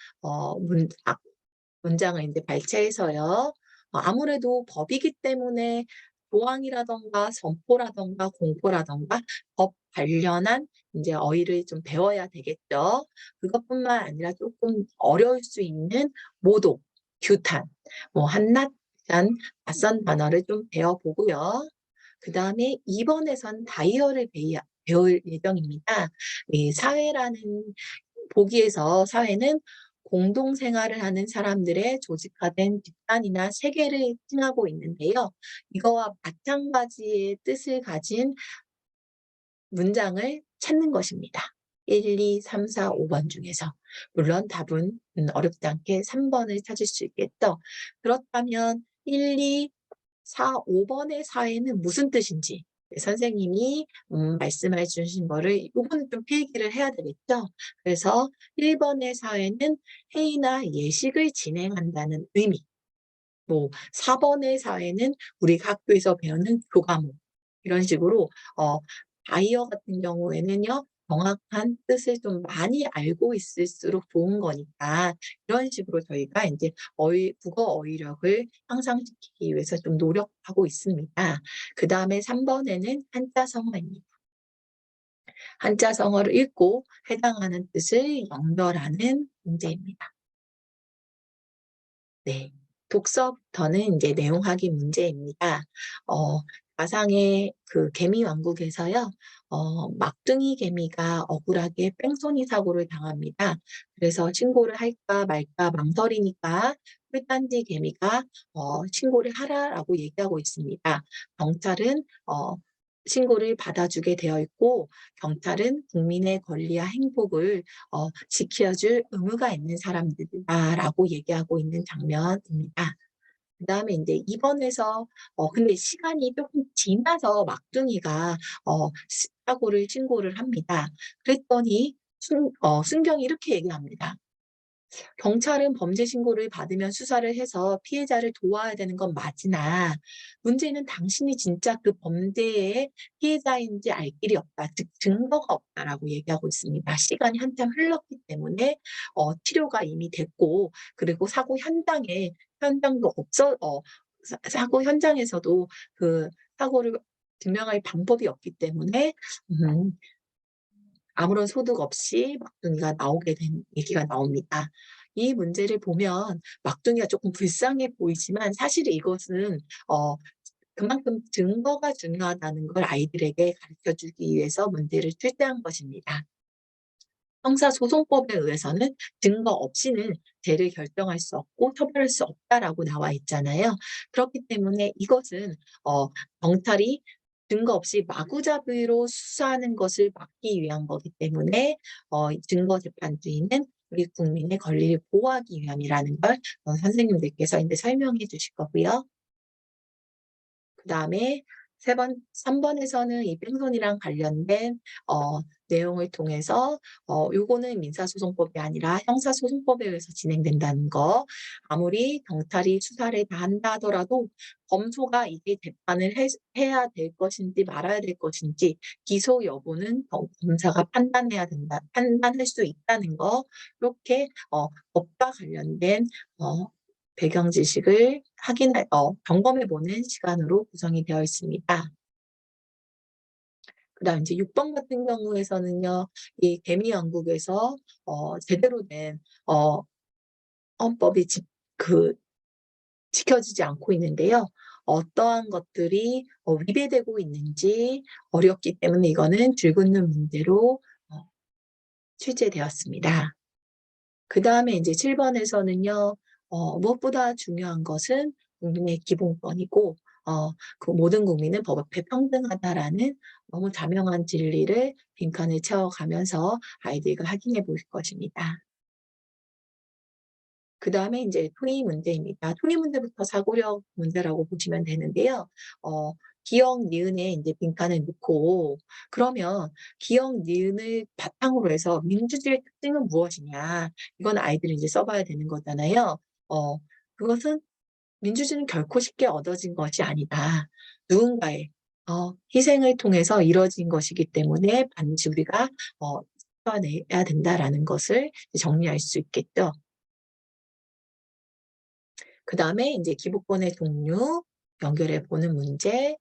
문장을 인제 발췌해서요. 아무래도 법이기 때문에 조항이라든가 선포라든가 공포라든가 법 관련한 인제 어휘를 좀 배워야 되겠죠. 그것뿐만 아니라 쪼끔 어려울 수 있는 모독, 규탄, 한낱 한 낯선 단어를 좀 배워 보고요. 그다음에 이번에선 다이어를 배울 예정입니다. 이 사회라는 보기에서 사회는 공동 생활을 하는 사람들의 조직화된 집단이나 세계를 칭하고 있는데요. 이거와 마찬가지의 뜻을 가진 문장을 찾는 것입니다. 1, 2, 3, 4, 5번 중에서. 물론 답은 어렵지 않게 3 번을 찾을 수 있겠죠. 그렇다면 1, 2, 4, 5 번의 사회는 무슨 뜻인지 선생님이 말씀해 주신 거를 이 부분은 좀 필기를 해야 되겠죠. 그래서 1 번의 사회는 회의나 예식을 진행한다는 의미, 4 번의 사회는 우리가 학교에서 배우는 교과목 이런 식으로 어 바이어 같은 경우에는요. 정확한 뜻을 좀 많이 알고 있을수록 좋은 거니까 이런 식으로 저희가 인제 국어 어휘력을 향상시키기 위해서 좀 노력하고 있습니다. 그다음에 3 번에는 한자성어입니다. 한자성어를 읽고 해당하는 뜻을 연결하는 문제입니다. 네. 독서부터는 인제 내용 확인 문제입니다. 어 가상의 그 개미 왕국에서요. 막둥이 개미가 억울하게 뺑소니 사고를 당합니다. 그래서 신고를 할까 말까 망설이니까 꿀단지 개미가 "신고를 하라."라고 얘기하고 있습니다. 경찰은 신고를 받아주게 되어 있고 경찰은 국민의 권리와 행복을 지켜 줄 의무가 있는 사람들이다라고 얘기하고 있는 장면입니다. 그다음에 인제 2 번에서 근데 시간이 쪼끔 지나서 막둥이가 사고를 신고를 합니다. 그랬더니 순경이 이렇게 얘기합니다. 경찰은 범죄 신고를 받으면 수사를 해서 피해자를 도와야 되는 건 맞으나 문제는 당신이 진짜 그 범죄의 피해자인지 알 길이 없다. 즉 증거가 없다라고 얘기하고 있습니다. 시간이 한참 흘렀기 때문에 치료가 이미 됐고 그리고 사고 현장에 현장도 없어 사고 현장에서도 그 사고를 증명할 방법이 없기 때문에 음 아무런 소득 없이 막둥이가 나오게 된 얘기가 나옵니다. 이 문제를 보면 막둥이가 쪼끔 불쌍해 보이지만 사실 이것은 어 그만큼 증거가 중요하다는 걸 아이들에게 가르쳐 주기 위해서 문제를 출제한 것입니다. 형사소송법에 의해서는 증거 없이는 죄를 결정할 수 없고 처벌할 수 없다라고 나와 있잖아요. 그렇기 때문에 이것은 경찰이 증거 없이 마구잡이로 수사하는 것을 막기 위한 거기 때문에 증거재판주의는 우리 국민의 권리를 보호하기 위함이라는 걸 선생님들께서 인제 설명해 주실 거고요. 그다음에 3 번에서는 이 뺑소니랑 관련된 내용을 통해서 요거는 민사소송법이 아니라 형사소송법에 의해서 진행된다는 거. 아무리 경찰이 수사를 다 한다 하더라도 검소가 이게 재판을 해야 될 것인지 말아야 될 것인지 기소 여부는 검사가 판단할 수 있다는 거. 요렇게 법과 관련된 어 배경 지식을 점검해 보는 시간으로 구성이 되어 있습니다. 그다음 이제 6번 같은 경우에서는요. 이 개미 왕국에서 제대로 된 헌법이 지켜지지 않고 있는데요. 어떠한 것들이 위배되고 있는지 어렵기 때문에 이거는 줄긋는 문제로 출제되었습니다. 그다음에 인제 7 번에서는요. 무엇보다 중요한 것은 국민의 기본권이고 그 '모든 국민은 법 앞에 평등하다.'라는 너무 자명한 진리를 빈칸을 채워가면서 아이들과 확인해 볼 것입니다. 그다음에 인제 토의 문제입니다. 토의 문제부터 사고력 문제라고 보시면 되는데요. 어 기역, 니은에 인제 빈칸을 넣고 그러면 기역, 니은을 바탕으로 해서 민주주의의 특징은 무엇이냐 이건 아이들이 이제 써 봐야 되는 거잖아요. 어 그것은 민주주의는 결코 쉽게 얻어진 것이 아니다. 누군가의 희생을 통해서 이뤄진 것이기 때문에 반드시 우리가 지켜내야 된다라는 것을 정리할 수 있겠죠. 그다음에 인제 기부권의 종류 연결해 보는 문제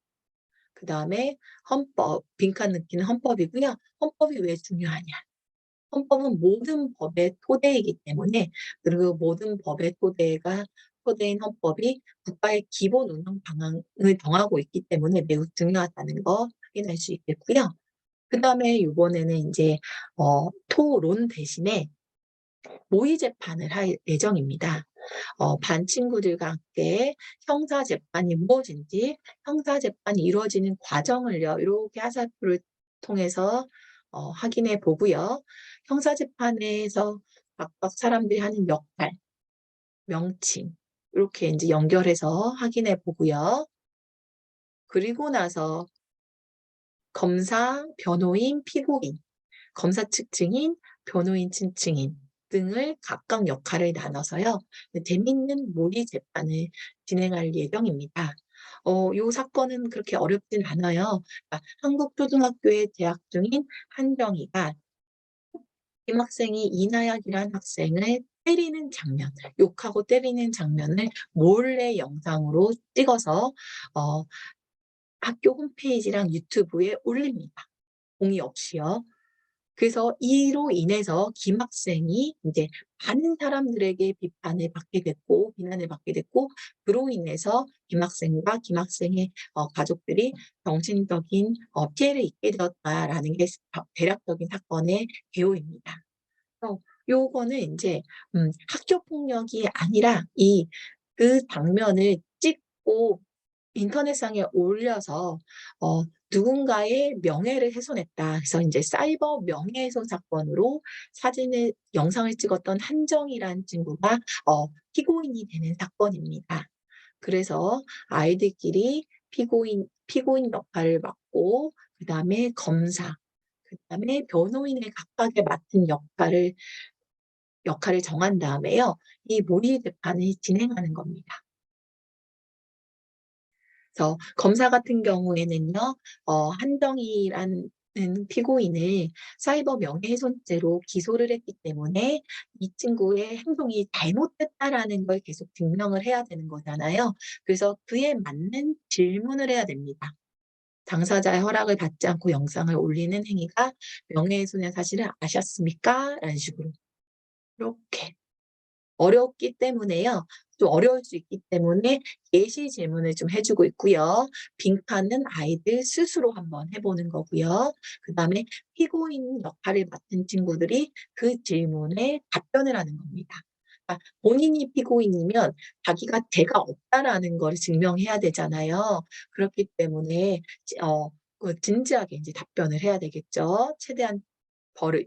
그다음에 헌법 빈칸 넣기는 헌법이고요. 헌법이 왜 중요하냐. 헌법은 모든 법의 토대이기 때문에 그리고 모든 법의 토대인 헌법이 국가의 기본 운영 방향을 정하고 있기 때문에 매우 중요하다는 거 확인할 수 있겠고요. 그다음에 요번에는 인제 토론 대신에 모의 재판을 할 예정입니다. 반 친구들과 함께 형사 재판이 무엇인지 형사 재판이 이루어지는 과정을요 요렇게 화살표를 통해서 확인해 보고요. 형사 재판에서 각각 사람들이 하는 역할, 명칭 요렇게 인제 연결해서 확인해 보고요. 그리고 나서 검사, 변호인, 피고인, 검사 측 증인, 변호인 측 증인 등을 각각 역할을 나눠서요. 재밌는 모의 재판을 진행할 예정입니다. 요 사건은 그렇게 어렵진 않아요. 그러니까 한국 초등학교에 재학 중인 한정이가 김학생이 이나약이라는 학생을 때리는 장면, 욕하고 때리는 장면을 몰래 영상으로 찍어서 어 학교 홈페이지랑 유튜브에 올립니다, 동의 없이요. 그래서 이로 인해서 김 학생이 인제 많은 사람들에게 비판을 받게 됐고 비난을 받게 됐고, 그로 인해서 김 학생과 김 학생의 가족들이 정신적인 피해를 입게 되었다라는 게 대략적인 사건의 개요입니다. 요거는 인제 학교 폭력이 아니라 그 장면을 찍고 인터넷상에 올려서 어 누군가의 명예를 훼손했다. 그래서 인제 사이버 명예훼손 사건으로 사진을 영상을 찍었던 한정이라는 친구가 피고인이 되는 사건입니다. 그래서 아이들끼리 피고인 역할을 맡고, 그다음에 검사, 그다음에 변호인을 각각의 맡은 역할을 정한 다음에요, 이 모의 재판을 진행하는 겁니다. 그래서 검사 같은 경우에는요, 한정이라는 피고인을 사이버 명예훼손죄로 기소를 했기 때문에 이 친구의 행동이 잘못됐다라는 걸 계속 증명을 해야 되는 거잖아요. 그래서 그에 맞는 질문을 해야 됩니다. "당사자의 허락을 받지 않고 영상을 올리는 행위가 명예훼손의 사실을 아셨습니까?" 라는 식으로. 이렇게. 어렵기 때문에요. 좀 어려울 수 있기 때문에 예시 질문을 좀 해 주고 있고요. 빙판은 아이들 스스로 한번 해 보는 거고요. 그다음에 피고인 역할을 맡은 친구들이 그 질문에 답변을 하는 겁니다. 그러니까 본인이 피고인이면 자기가 죄가 없다라는 걸 증명해야 되잖아요. 그렇기 때문에 진지하게 인제 답변을 해야 되겠죠. 최대한 벌을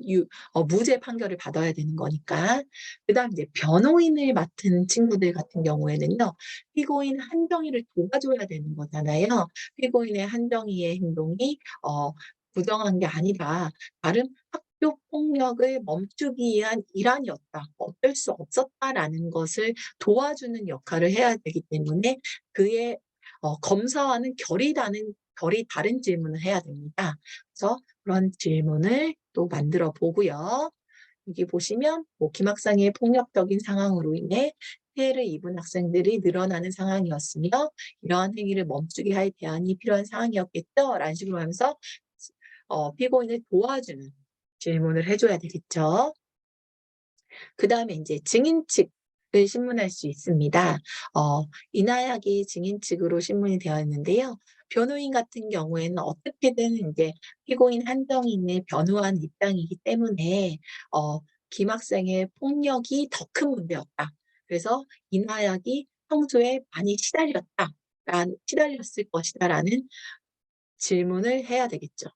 무죄 판결을 받아야 되는 거니까. 그다음 이제 변호인을 맡은 친구들 같은 경우에는요, 피고인 한정이를 도와줘야 되는 거잖아요. 피고인의 한정이의 행동이 부정한 게 아니라 다른 학교 폭력을 멈추기 위한 일환이었다, 어쩔 수 없었다라는 것을 도와주는 역할을 해야 되기 때문에 그의 검사와는 결이 다른 질문을 해야 됩니다. 그래서 그런 질문을 또 만들어 보고요. 여기 보시면 뭐 김학상의 폭력적인 상황으로 인해 피해를 입은 학생들이 늘어나는 상황이었으며 이러한 행위를 멈추게 할 대안이 필요한 상황이었겠죠? 라는 식으로 하면서 피고인을 도와주는 질문을 해 줘야 되겠죠. 그다음에 인제 증인 측을 신문할 수 있습니다. 이나약이 증인 측으로 신문이 되어 있는데요. 변호인 같은 경우에는 어떻게든 인제 피고인 한정인을 변호하는 입장이기 때문에 "김 학생의 폭력이 더 큰 문제였다. 그래서 이나약이 평소에 많이 시달렸을 것이다."라는 질문을 해야 되겠죠.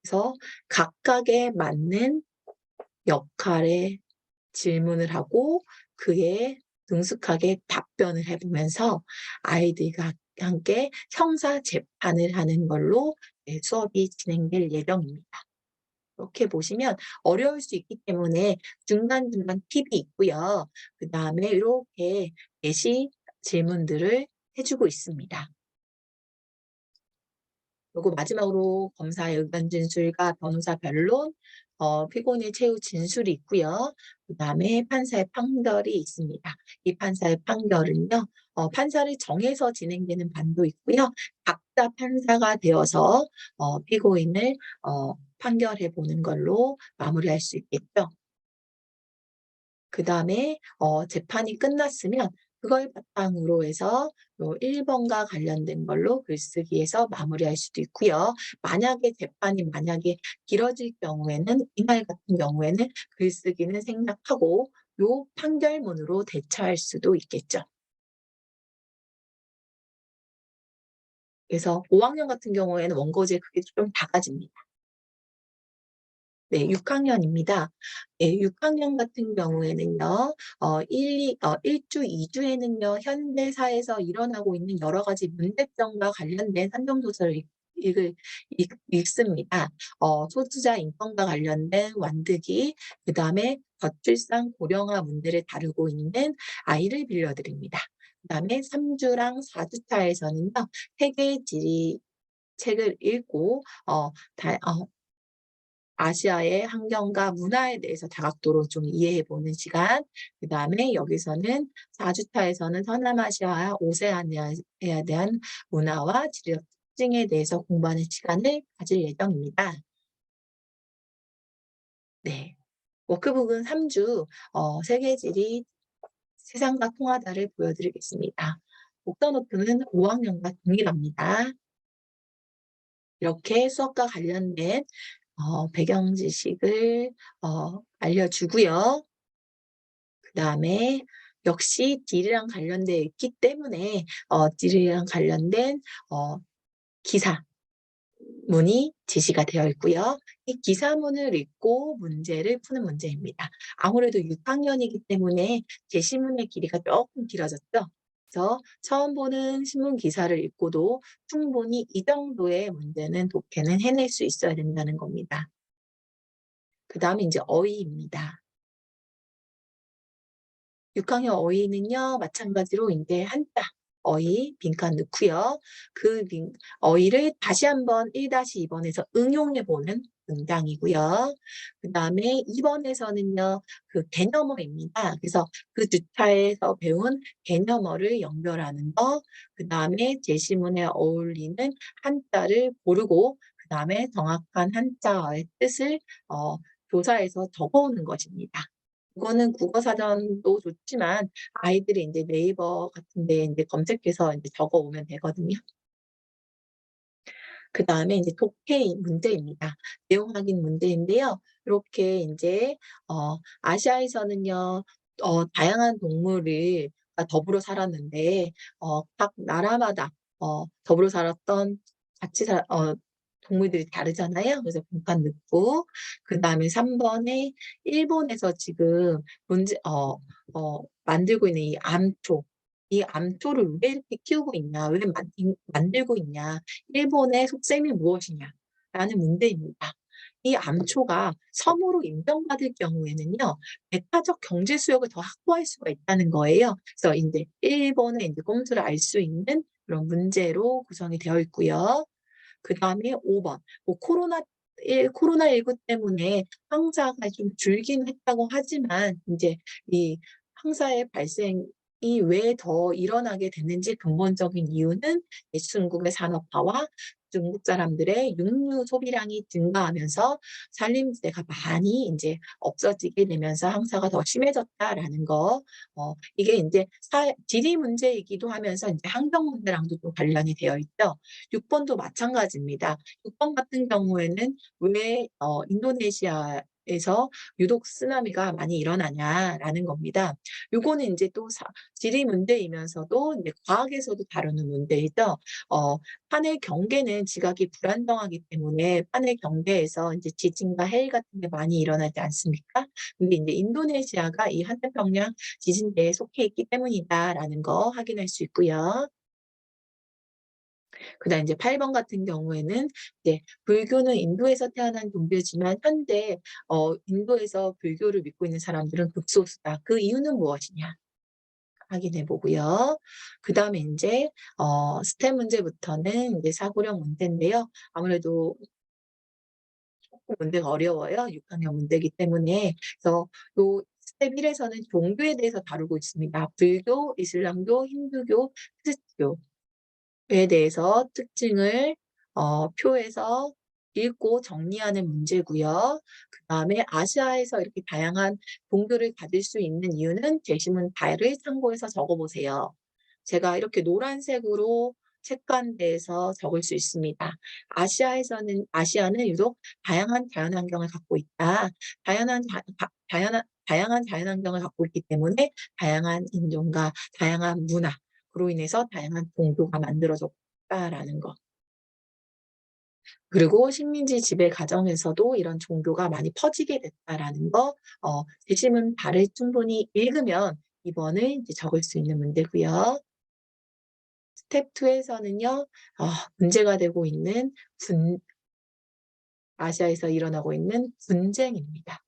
그래서 각각에 맞는 역할에 질문을 하고 그에 능숙하게 답변을 해 보면서 아이들과 함께 형사 재판을 하는 걸로 수업이 진행될 예정입니다. 이렇게 보시면 어려울 수 있기 때문에 중간중간 팁이 있고요. 그다음에 요렇게 예시 질문들을 해 주고 있습니다. 그리고 마지막으로 검사의 의견 진술과 변호사 변론, 피고인의 최후 진술이 있고요. 그다음에 판사의 판결이 있습니다. 이 판사의 판결은요, 판사를 정해서 진행되는 반도 있고요. 각자 판사가 되어서 피고인을 판결해 보는 걸로 마무리할 수 있겠죠. 그다음에 재판이 끝났으면 그걸 바탕으로 해서 뭐 1 번과 관련된 걸로 글쓰기에서 마무리할 수도 있고요. 만약에 길어질 경우에는 이날 같은 경우에는 글쓰기는 생략하고 요 판결문으로 대처할 수도 있겠죠. 그래서 5 학년 같은 경우에는 원고지에 그게 좀 작아집니다. 네, 6 학년입니다. 예, 6 학년 같은 경우에는요. 1 주, 2 주에는요, 현대사에서 일어나고 있는 여러 가지 문제점과 관련된 산정 소설을 읽을 읽습니다. 소수자 인권과 관련된 완득이, 그다음에 저출산 고령화 문제를 다루고 있는 아이를 빌려 드립니다. 그다음에 3 주랑 4 주차에서는요. 세계 지리 책을 읽고 어 다 아시아의 환경과 문화에 대해서 다각도로 좀 이해해 보는 시간. 그다음에 여기서는 4 주차에서는 서남아시아와 오세아니아에 대한 문화와 지리적 특징에 대해서 공부하는 시간을 가질 예정입니다. 네. 워크북은 3주 세계지리 세상과 통하다를 보여드리겠습니다. 목서 노트는 5 학년과 동일합니다. 이렇게 수업과 관련된 배경 지식을 알려주고요. 그다음에 역시 딜이랑 관련돼 있기 때문에 딜이랑 관련된 어 기사문이 제시가 되어 있고요. 이 기사문을 읽고 문제를 푸는 문제입니다. 아무래도 6 학년이기 때문에 제시문의 길이가 쪼끔 길어졌죠. 그래서 처음 보는 신문 기사를 읽고도 충분히 이 정도의 문제는 독해는 해낼 수 있어야 된다는 겁니다. 그다음에 인제 어휘입니다. 6 학년 어휘는요 마찬가지로 인제 한자 어휘 빈칸 넣고요. 그 어휘를 다시 한번 1-2 번에서 응용해 보는 문장이고요. 그다음에 2 번에서는요 그 개념어입니다. 그래서 그 주차에서 배운 개념어를 연결하는 거, 그다음에 제시문에 어울리는 한자를 고르고 그다음에 정확한 한자어의 뜻을 어 교사에서 적어 오는 것입니다. 그거는 국어사전도 좋지만 아이들이 인제 네이버 같은 데 인제 검색해서 인제 적어 오면 되거든요. 그다음에 인제 독해 문제입니다. 내용 확인 문제인데요. 요렇게 인제 아시아에서는요 다양한 동물을 더불어 살았는데 각 나라마다 더불어 살았던 같이 동물들이 다르잖아요. 그래서 빈칸 넣고 그다음에 3 번에 일본에서 지금 만들고 있는 이 암초, 이 암초를 왜 이렇게 키우고 있냐, 왜 만들고 있냐, 일본의 속셈이 무엇이냐라는 문제입니다. 이 암초가 섬으로 인정받을 경우에는요 배타적 경제 수역을 더 확보할 수가 있다는 거예요. 그래서 인제 일본의 인제 꼼수를 알 수 있는 그런 문제로 구성이 되어 있고요. 그다음에 5 번. 뭐 코로나19 때문에 황사가 좀 줄긴 했다고 하지만 인제 이 황사의 발생이 왜 더 일어나게 됐는지 근본적인 이유는 중국의 산업화와 중국 사람들의 육류 소비량이 증가하면서 산림지대가 많이 인제 없어지게 되면서 황사가 더 심해졌다라는 거. 이게 인제 지리 문제이기도 하면서 인제 환경 문제랑도 좀 관련이 되어 있죠. 6 번도 마찬가지입니다. 6번 같은 경우에는 왜 인도네시아에서 유독 쓰나미가 많이 일어나냐라는 겁니다. 요거는 인제 또 지리 문제이면서도 인제 과학에서도 다루는 문제이죠. 하늘 경계는 지각이 불안정하기 때문에 하늘 경계에서 인제 지진과 해일 같은 게 많이 일어나지 않습니까? 근데 인제 인도네시아가 이 한태평양 지진대에 속해 있기 때문이다라는 거 확인할 수 있고요. 그다음 인제 8번 같은 경우에는 이제 불교는 인도에서 태어난 종교지만 현재 인도에서 불교를 믿고 있는 사람들은 극소수다. 그 이유는 무엇이냐 확인해 보고요. 그다음에 인제 스텝 문제부터는 인제 사고력 문제인데요. 아무래도 쪼끔 문제가 어려워요. 6 학년 문제이기 때문에. 그래서 요 스텝 1 에서는 종교에 대해서 다루고 있습니다. 불교, 이슬람교, 힌두교, 크리스트교 에 대해서 특징을 표에서 읽고 정리하는 문제고요. 그다음에 아시아에서 이렇게 다양한 종교를 가질 수 있는 이유는 제시문 달을 참고해서 적어 보세요. 제가 이렇게 노란색으로 색감돼서 적을 수 있습니다. 아시아는 유독 다양한 자연환경을 갖고 있다. 다양한 자연환경을 갖고 있기 때문에 다양한 인종과 다양한 문화로 인해서 다양한 종교가 만들어졌다라는 거. 그리고 식민지 지배 과정에서도 이런 종교가 많이 퍼지게 됐다라는 거. 제시문 발을 충분히 읽으면 이번을 이제 적을 수 있는 문제고요. 스텝 2 에서는요. 문제가 되고 있는 분 아시아에서 일어나고 있는 분쟁입니다.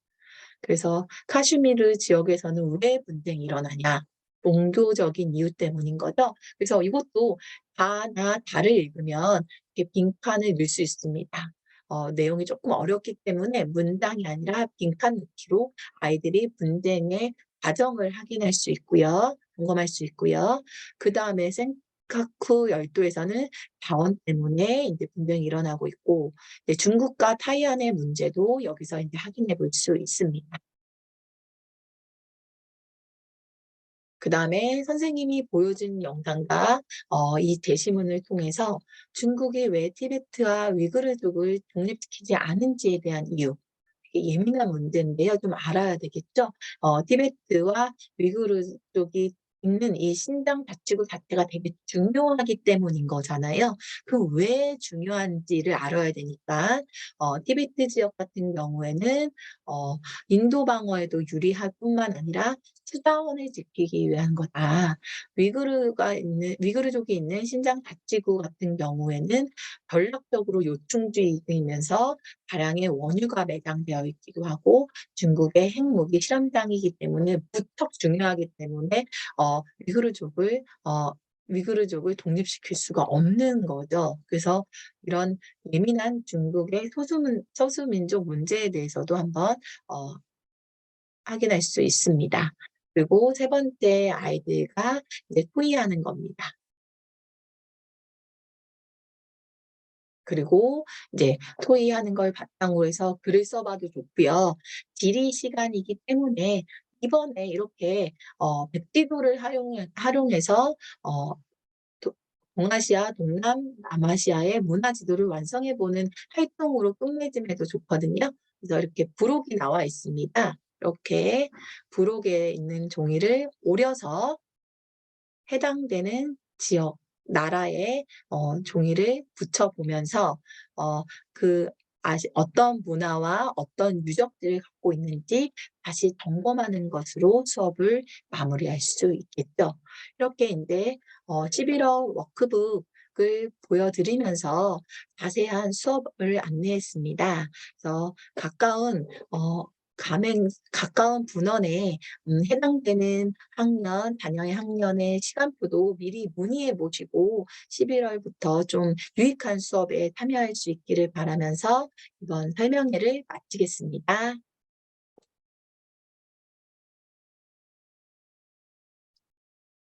그래서 카슈미르 지역에서는 왜 분쟁이 일어나냐. 종교적인 이유 때문인 거죠. 그래서 이것도 다나 다를 읽으면 이렇게 빈칸을 넣을 수 있습니다. 내용이 조금 어렵기 때문에 문장이 아니라 빈칸 넣기로 아이들이 분쟁의 과정을 확인할 수 있고요. 점검할 수 있고요. 그다음에 센카쿠 열도에서는 자원 때문에 인제 분쟁이 일어나고 있고, 이제 중국과 타이완의 문제도 여기서 인제 확인해 볼 수 있습니다. 그다음에 선생님이 보여준 영상과 이 게시문을 통해서 중국이 왜 티베트와 위구르족을 독립시키지 않은지에 대한 이유, 되게 예민한 문제인데요. 좀 알아야 되겠죠? 티베트와 위구르족이 있는 이 신장 자치구 자체가 되게 중요하기 때문인 거잖아요. 그 왜 중요한지를 알아야 되니까 티베트 지역 같은 경우에는 어 인도 방어에도 유리할 뿐만 아니라 수자원을 지키기 위한 거다. 위구르족이 있는 신장 자치구 같은 경우에는 전략적으로 요충지이면서 다량의 원유가 매장되어 있기도 하고 중국의 핵무기 실험장이기 때문에 무척 중요하기 때문에 어 위구르족을 어 위구르족을 독립시킬 수가 없는 거죠. 그래서 이런 예민한 중국의 소수민족 문제에 대해서도 한번 어 확인할 수 있습니다. 그리고 세 번째 아이들과 이제 토의하는 겁니다. 그리고 이제 토의하는 걸 바탕으로 해서 글을 써 봐도 좋고요. 지리 시간이기 때문에 이번에 이렇게 백지도를 활용해서 어 도 동아시아, 남아시아의 문화 지도를 완성해 보는 활동으로 끝맺음 해도 좋거든요. 그래서 이렇게 부록이 나와 있습니다. 이렇게 부록에 있는 종이를 오려서 해당되는 지역, 나라의 종이를 붙여 보면서 어 그 어떤 문화와 어떤 유적지를 갖고 있는지 다시 점검하는 것으로 수업을 마무리할 수 있겠죠. 이렇게 인제 11월 워크북을 보여 드리면서 자세한 수업을 안내했습니다. 그래서 가까운 분원에 해당되는 단양의 학년의 시간표도 미리 문의해 보시고 11월 월부터 좀 유익한 수업에 참여할 수 있기를 바라면서 이번 설명회를 마치겠습니다.